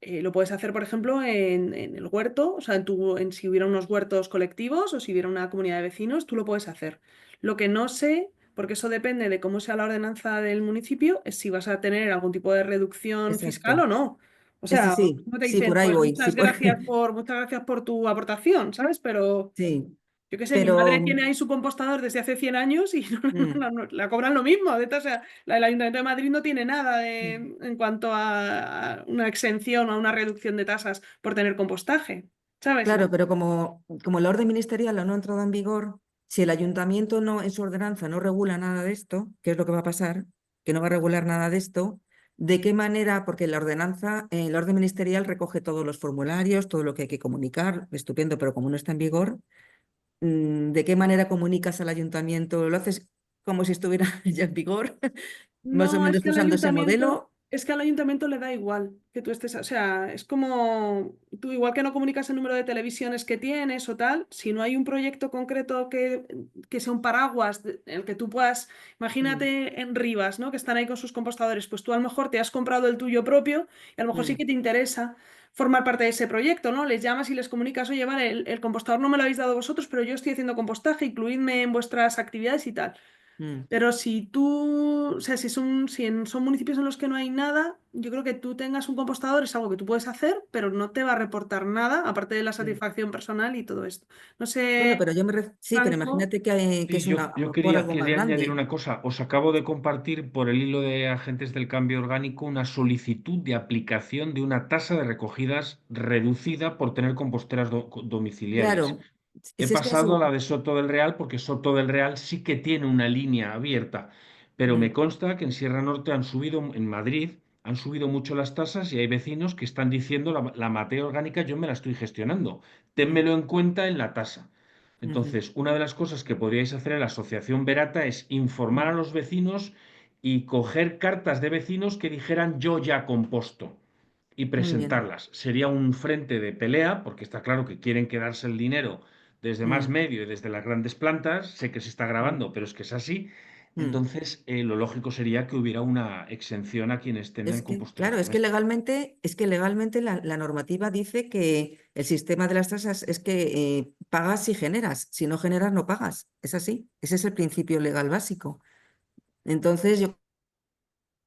lo puedes hacer, por ejemplo, en el huerto, o sea, si hubiera unos huertos colectivos o si hubiera una comunidad de vecinos, tú lo puedes hacer. Lo que no sé, porque eso depende de cómo sea la ordenanza del municipio, es si vas a tener algún tipo de reducción fiscal Exacto. o no. O Sí, sea, sí, no te sí, dicen, por ahí pues voy. Sí, muchas gracias por tu aportación, ¿sabes? Pero sí, yo qué sé, mi madre pero tiene ahí su compostador desde hace 100 años y mm, la cobran lo mismo. O sea, el Ayuntamiento de Madrid no tiene nada en cuanto a una exención o a una reducción de tasas por tener compostaje, ¿sabes? claro, pero como la orden ministerial no ha entrado en vigor, si el ayuntamiento no en su ordenanza no regula nada de esto, ¿qué es lo que va a pasar? Que no va a regular nada de esto. ¿De qué manera? Porque la ordenanza, la orden ministerial recoge todos los formularios, todo lo que hay que comunicar, estupendo, pero como no está en vigor, ¿de qué manera comunicas al ayuntamiento? ¿Lo haces como si estuviera ya en vigor? Más o No, menos usando ese modelo. es que al ayuntamiento le da igual que tú estés, o sea, es como tú igual que no comunicas el número de televisiones que tienes o tal, si no hay un proyecto concreto que sea un paraguas en el que tú puedas, Mm, imagínate en Rivas, ¿no? Que están ahí con sus compostadores, pues tú a lo mejor te has comprado el tuyo propio y a lo mejor sí mm, que te interesa formar parte de ese proyecto, ¿no? Les llamas y les comunicas, oye, vale, el compostador no me lo habéis dado vosotros, pero yo estoy haciendo compostaje, incluidme en vuestras actividades y tal. mm. Pero si tú, o sea, son municipios en los que no hay nada, yo creo que tú tengas un compostador es algo que tú puedes hacer, pero no te va a reportar nada, aparte de la Mm. satisfacción personal y todo esto. No Bueno, sé, pero sí, pero Franco. imagínate que Sí, es una, a yo lo mejor algo más quería añadir grande. una cosa. Os acabo de compartir por el hilo de agentes del cambio orgánico una solicitud de aplicación de una tasa de recogidas reducida por tener composteras domiciliarias. Claro, He si es que es pasado a la de Soto del Real porque Soto del Real sí que tiene una línea abierta, pero me mm, consta que en Sierra Norte han subido, en Madrid, han subido mucho las tasas y hay vecinos que están diciendo la materia orgánica yo me la estoy gestionando, mm, ténmelo en cuenta en la tasa. ujú, Entonces, una de las cosas que podríais hacer en la Asociación Verata es informar a mm, los vecinos y coger cartas de vecinos que dijeran yo ya composto y muy bien. presentarlas. Sería un frente de pelea, porque está claro que quieren quedarse el dinero desde más Mm, medio y desde las grandes plantas. Sé que se está mm, grabando, pero es que es así. mm. Entonces, lo lógico sería que hubiera una exención a quienes tengan Es que, composteras claro, domésticas. es que legalmente la normativa dice que el sistema de las tasas es que pagas si generas, si no generas no pagas. Es así, ese es el principio legal básico. Entonces, yo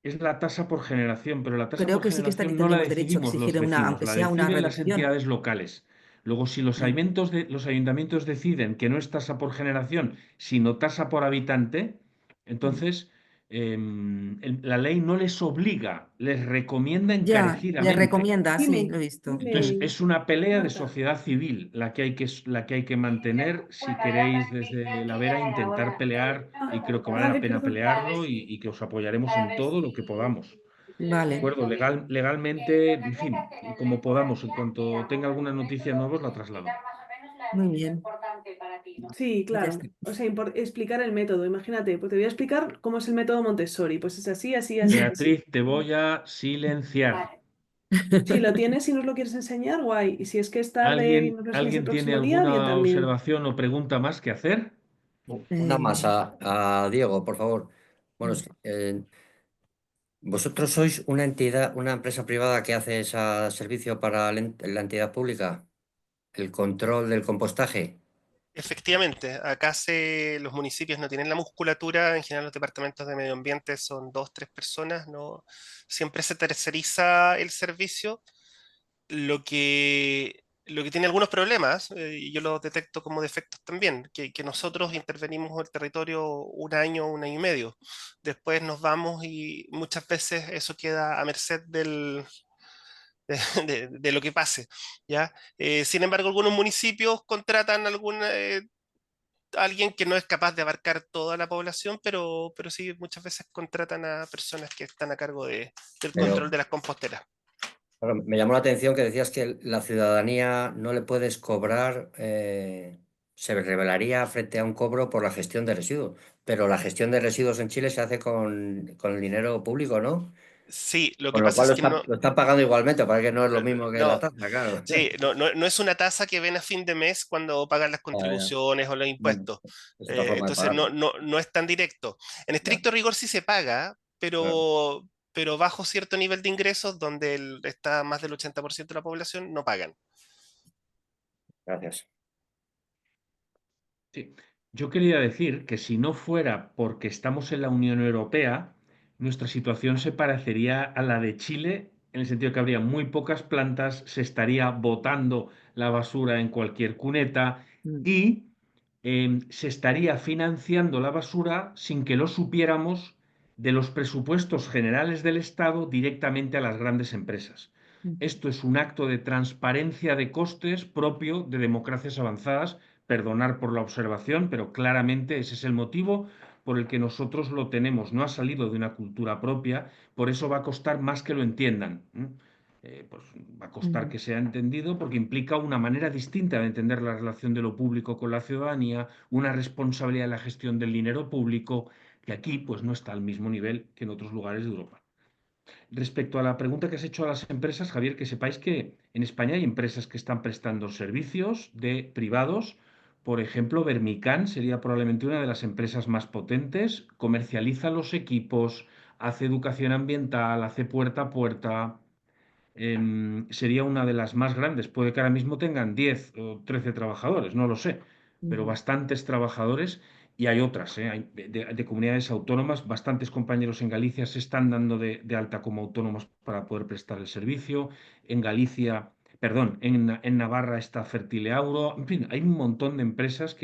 Es la tasa por generación, pero la tasa creo por que sí que no la tendríamos derecho a decidimos los exigir una, vecinos, aunque la sea una deciden las reducción. entidades locales. Luego, si Mm, los ayuntamientos deciden que no es tasa por generación, sino tasa por habitante, mm. entonces la ley no les obliga, les recomienda Ya, le encarecidamente. recomienda, sí, Dime, lo he visto. Entonces, dime, es una pelea de Marta. sociedad civil la que hay que mantener si queréis desde la Vera intentar pelear, y creo que vale la Vale, pena perdón. pelearlo y que os apoyaremos en todo lo que podamos. ¿De Vale, acuerdo? Legalmente, en fin, como podamos, en cuanto tenga alguna noticia nueva, os la traslado. muy bien. Sí, claro. Gracias. O sea, explicar el método. Imagínate, pues te voy a explicar cómo es el método Montessori. Pues es así, así, así, así. Beatriz, te voy a silenciar. Si lo tienes y nos lo quieres enseñar, guay. Y si es que es tarde y ¿Alguien, nos lo enseñas el alguien tiene próximo día, bien alguna también. observación o pregunta más que hacer? Una Eh, más a Diego, por favor. Bueno, es que, ¿vosotros sois una entidad, una empresa privada que hace ese servicio para la entidad pública? ¿El control del compostaje? Efectivamente, los municipios no tienen la musculatura, en general los departamentos de medio ambiente son dos, tres personas, no, siempre se terceriza el servicio, lo que tiene algunos problemas, y yo los detecto como defectos también, que nosotros intervenimos en el territorio un año y medio, después nos vamos y muchas veces eso queda a merced de lo que pase, ¿ya? Sin embargo, algunos municipios contratan alguien que no es capaz de abarcar toda la población, pero sí muchas veces contratan a personas que están a cargo del control Pero de las composteras. claro, me llamó la atención que decías que la ciudadanía no le puedes cobrar, se revelaría frente a un cobro por la gestión de residuos. Pero la gestión de residuos en Chile se hace con el dinero público, ¿no? Sí, lo que Con lo pasa cual es que no, lo están pagando igualmente, para que no es lo mismo que la no, tasa, claro. sí, no es una tasa que ven a fin de mes cuando pagan las Ya, ya. contribuciones o los Bueno, impuestos. es otra forma de Entonces pagarlo. no es tan directo. En Ya, estricto rigor sí se paga, claro. pero bajo cierto nivel de ingresos, donde está más del 80% de la población, no pagan. Gracias. Sí. Yo quería decir que si no fuera porque estamos en la Unión Europea, nuestra situación se parecería a la de Chile, en el sentido que habría muy pocas plantas, se estaría botando la basura en cualquier cuneta mm, y se estaría financiando la basura sin que lo supiéramos de los presupuestos generales del Estado directamente a las grandes empresas. mm, Esto es un acto de transparencia de costes propio de democracias avanzadas. Perdonar por la observación, pero claramente ese es el motivo por el que nosotros lo tenemos. No ha salido de una cultura propia, por eso va a costar más que lo entiendan. Pues va a costar mm, que sea entendido porque implica una manera distinta de entender la relación de lo público con la ciudadanía, una responsabilidad de la gestión del dinero público, que aquí pues no está al mismo nivel que en otros lugares de Europa. Respecto a la pregunta que has hecho a las empresas, Javier, que sepáis que en España hay empresas que están prestando servicios de privados. Por ejemplo, Vermican sería probablemente una de las empresas más potentes. Comercializa los equipos, hace educación ambiental, hace puerta a puerta. Sería una de las más grandes. Puede que ahora mismo tengan 10 o 13 trabajadores, no lo sé, pero mm, bastantes trabajadores. Y hay otras, hay de comunidades autónomas, bastantes compañeros en Galicia se están dando de alta como autónomos para poder prestar el servicio. En Galicia, perdón, en Navarra está Fertileauro. En fin, hay un montón de empresas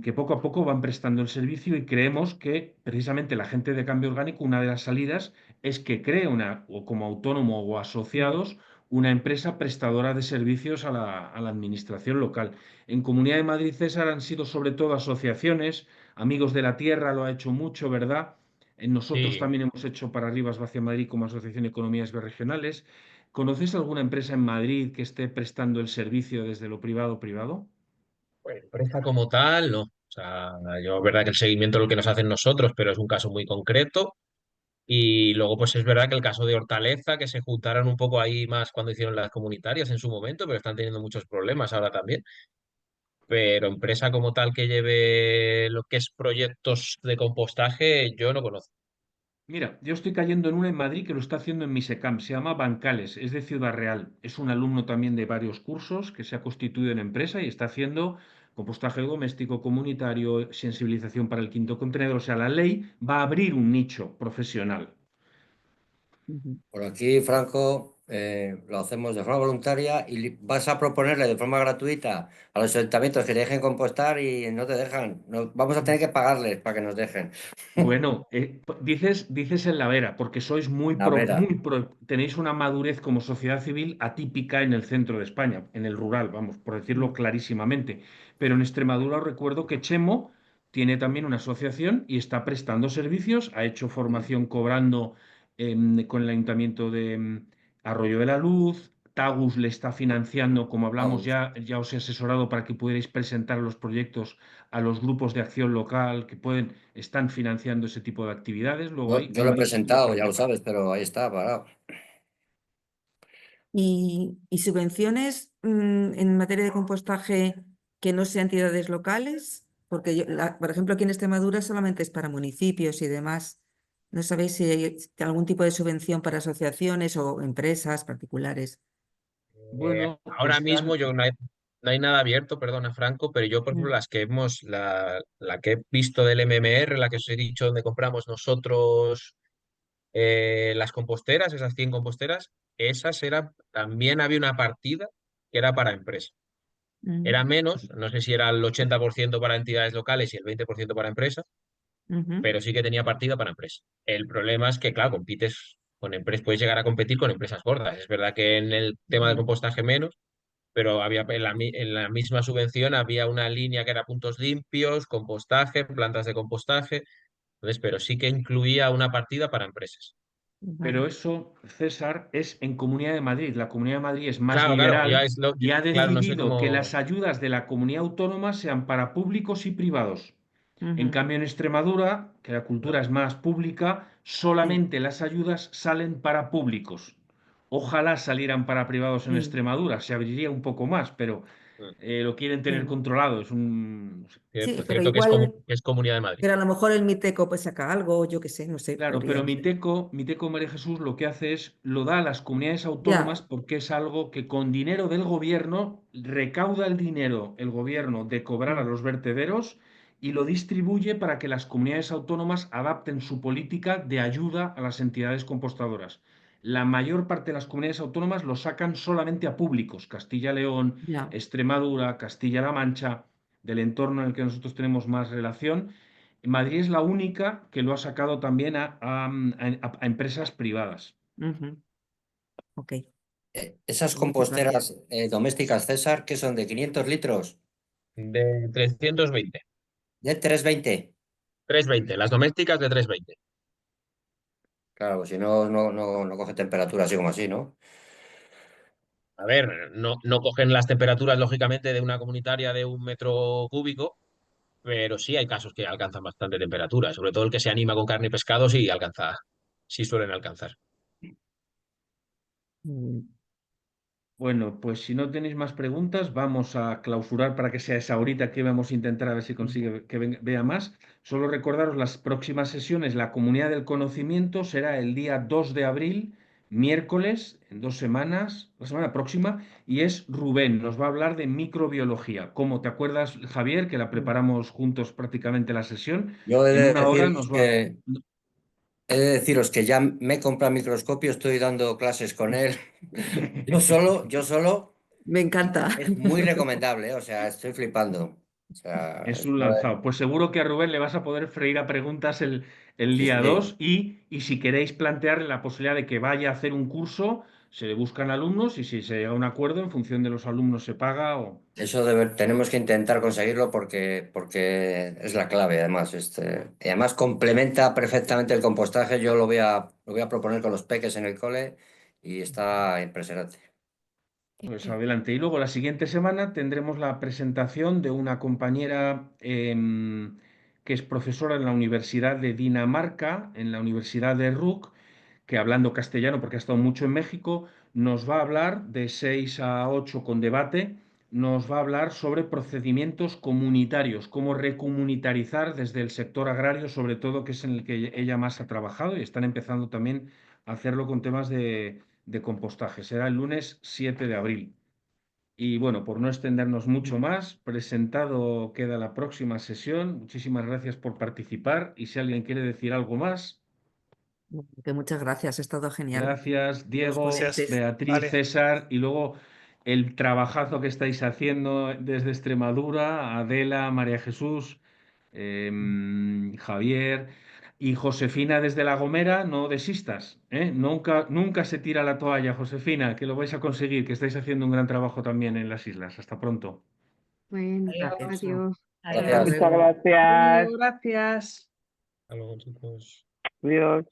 que poco a poco van prestando el servicio y creemos que precisamente la gente de cambio orgánico, una de las salidas es que cree o como autónomo o mm, asociados, una empresa prestadora de servicios a la administración local. En Comunidad de Madrid, César, han sido sobre todo asociaciones, Amigos de la Tierra lo ha hecho mucho, ¿verdad? Nosotros Sí, también hemos hecho para Rivas Vacia Madrid como Asociación de Economías Regionales. ¿Conoces alguna empresa en Madrid que esté prestando el servicio desde lo privado privado? pues empresa como tal, no. O sea, yo es verdad que el seguimiento es lo que nos hacen nosotros, pero es un caso muy concreto. Y luego, pues es verdad que el caso de Hortaleza, que se juntaron un poco ahí más cuando hicieron las comunitarias en su momento, pero están teniendo muchos problemas ahora también. Pero empresa como tal que lleve lo que es proyectos de compostaje, yo no conozco. Mira, yo estoy cayendo en una en Madrid que lo está haciendo en Misecam, se llama Bancales, es de Ciudad Real. Es un alumno también de varios cursos que se ha constituido en empresa y está haciendo compostaje doméstico, comunitario, sensibilización para el quinto contenedor. O sea, la ley va a abrir un nicho profesional. ujú. Por aquí, Franco, lo hacemos de forma voluntaria y vas a proponerle de forma gratuita a los ayuntamientos que dejen compostar y no te dejan. Vamos a tener que pagarles para que nos dejen. Bueno, dices en la vera, porque sois La vera. tenéis una madurez como sociedad civil atípica en el centro de España, en el rural, vamos, por decirlo Mm, clarísimamente. Pero en Extremadura os recuerdo que Chemo tiene también una asociación y está prestando servicios, ha hecho Mm. formación cobrando con el Ayuntamiento de Arroyo de la Luz, Tagus le está financiando, como hablamos Tagus. ya os he asesorado para que pudierais presentar los proyectos a los grupos de acción local que están financiando ese tipo de actividades. Luego hay Yo lo he muchísimo presentado, por ya lo preparar. sabes, pero ahí está, parado. Y subvenciones en materia de compostaje que no sean entidades locales, porque por ejemplo, aquí en Extremadura solamente es para municipios y demás. ¿No sabéis si hay algún tipo de subvención para asociaciones o empresas particulares? Bueno, Ahora mismo no hay nada abierto, perdona Franco, pero yo por ejemplo Mm, la que he visto del MMR, la que os he dicho donde compramos nosotros las composteras, esas 100 composteras, también había una partida que era para empresas. Era mm, menos, no sé si era el 80% para entidades locales y el 20% para empresas, ujú, pero sí que tenía partida para empresas. El problema es que, claro, compites con empresas, puedes llegar a competir con empresas gordas. Es verdad que en el tema del ya, compostaje menos, pero había en la misma subvención había una línea que era puntos limpios, compostaje, plantas de compostaje, entonces, pero sí que incluía una partida para empresas. pero vale. eso, César, es en Comunidad de Madrid. La Comunidad de Madrid es más Claro, claro, ya liberal es lo y ha claro, no sé decidido que cómo. las ayudas de la comunidad autónoma sean para públicos y privados. En Ujú, cambio, en Extremadura, que la cultura es más pública, sí, solamente las ayudas salen para públicos. Ojalá salieran para privados en sí, Extremadura, se abriría un poco más, pero Mm, lo quieren tener sí. controlado. Sí, Cierto, pero cierto que igual, que es Comunidad de Madrid. pero a lo mejor el Miteco pues saca algo, yo qué sé, no sé, Claro, pero podríamos. Miteco María Jesús lo que hace es, lo da a las comunidades autónomas Ya, porque es algo que con dinero del gobierno recauda el dinero el gobierno de cobrar a mm, los vertederos y lo distribuye para que las comunidades autónomas adapten su política de ayuda a las entidades compostadoras. La mayor parte de las comunidades autónomas lo sacan solamente a públicos, Castilla-León, ya. Extremadura, Castilla-La Mancha, del entorno en el que nosotros tenemos más relación. Madrid es la única que lo ha sacado también a empresas privadas. Ujú, ok, Esas pues muchas gracias. composteras domésticas, César, que son de 500 litros, De 320. de 320. 320, las domésticas de 320. Claro, si no, no coge temperatura así como así, ¿no? A ver, no cogen las temperaturas, lógicamente, de una comunitaria de 1 metro cúbico, pero sí hay casos que alcanzan bastante temperatura. Sobre todo el que se anima con carne y pescado, sí suelen alcanzar. Mm, Bueno, pues si no tenéis más preguntas, vamos a clausurar para que sea esa horita que vamos a intentar a ver si consigue que vea más. Solo recordaros las próximas sesiones. La Comunidad del Conocimiento será el día 2 de abril, miércoles, en 2 semanas, la semana próxima, y es Rubén, nos va a hablar de microbiología. Como te acuerdas, Javier, que la mm. preparamos juntos prácticamente la sesión, Yo en 1 hora nos va... he de deciros que ya me he comprado microscopio, estoy dando clases con él. Yo solo, Me encanta. es muy recomendable, ¿eh? O sea, estoy flipando. O sea, Es un lanzado. Pues seguro que a Rubén le vas a poder freír a preguntas el sí, día sí. 2 y si queréis plantearle la posibilidad de que vaya a hacer un curso, se le buscan alumnos y si se llega a un acuerdo, en función de los alumnos se paga o... Eso tenemos que intentar conseguirlo porque es la clave, además. Y además complementa perfectamente el compostaje. Yo lo voy a proponer con los peques en el cole y está impresionante. Pues adelante. Y luego la siguiente semana tendremos la presentación de una compañera que es profesora en la Universidad de Dinamarca, en la Universidad de RUC, que hablando castellano, porque ha estado mucho en México, nos va a hablar de 6 a 8 con debate, nos va a hablar sobre procedimientos comunitarios, cómo recomunitarizar desde el sector agrario, sobre todo, que es en el que ella más ha trabajado y están empezando también a hacerlo con temas de compostaje. Será el lunes 7 de abril. Y bueno, por no extendernos mucho más, presentado queda la próxima sesión. Muchísimas gracias por participar y si alguien quiere decir algo más, Que muchas gracias, ha estado genial. gracias Los Diego, Gracias. ponentes. Beatriz, Vale. César y luego el trabajazo que estáis haciendo desde Extremadura, Adela, María Jesús, Javier y Josefina desde La Gomera, no desistas, ¿eh? Nunca, nunca se tira la toalla, Josefina, que lo vais a conseguir, que estáis haciendo un gran trabajo también en las islas. Hasta pronto. Bueno, Gracias. adiós. Hasta Gracias. Muchas luego. gracias. Gracias. Hasta luego, chicos. Adiós.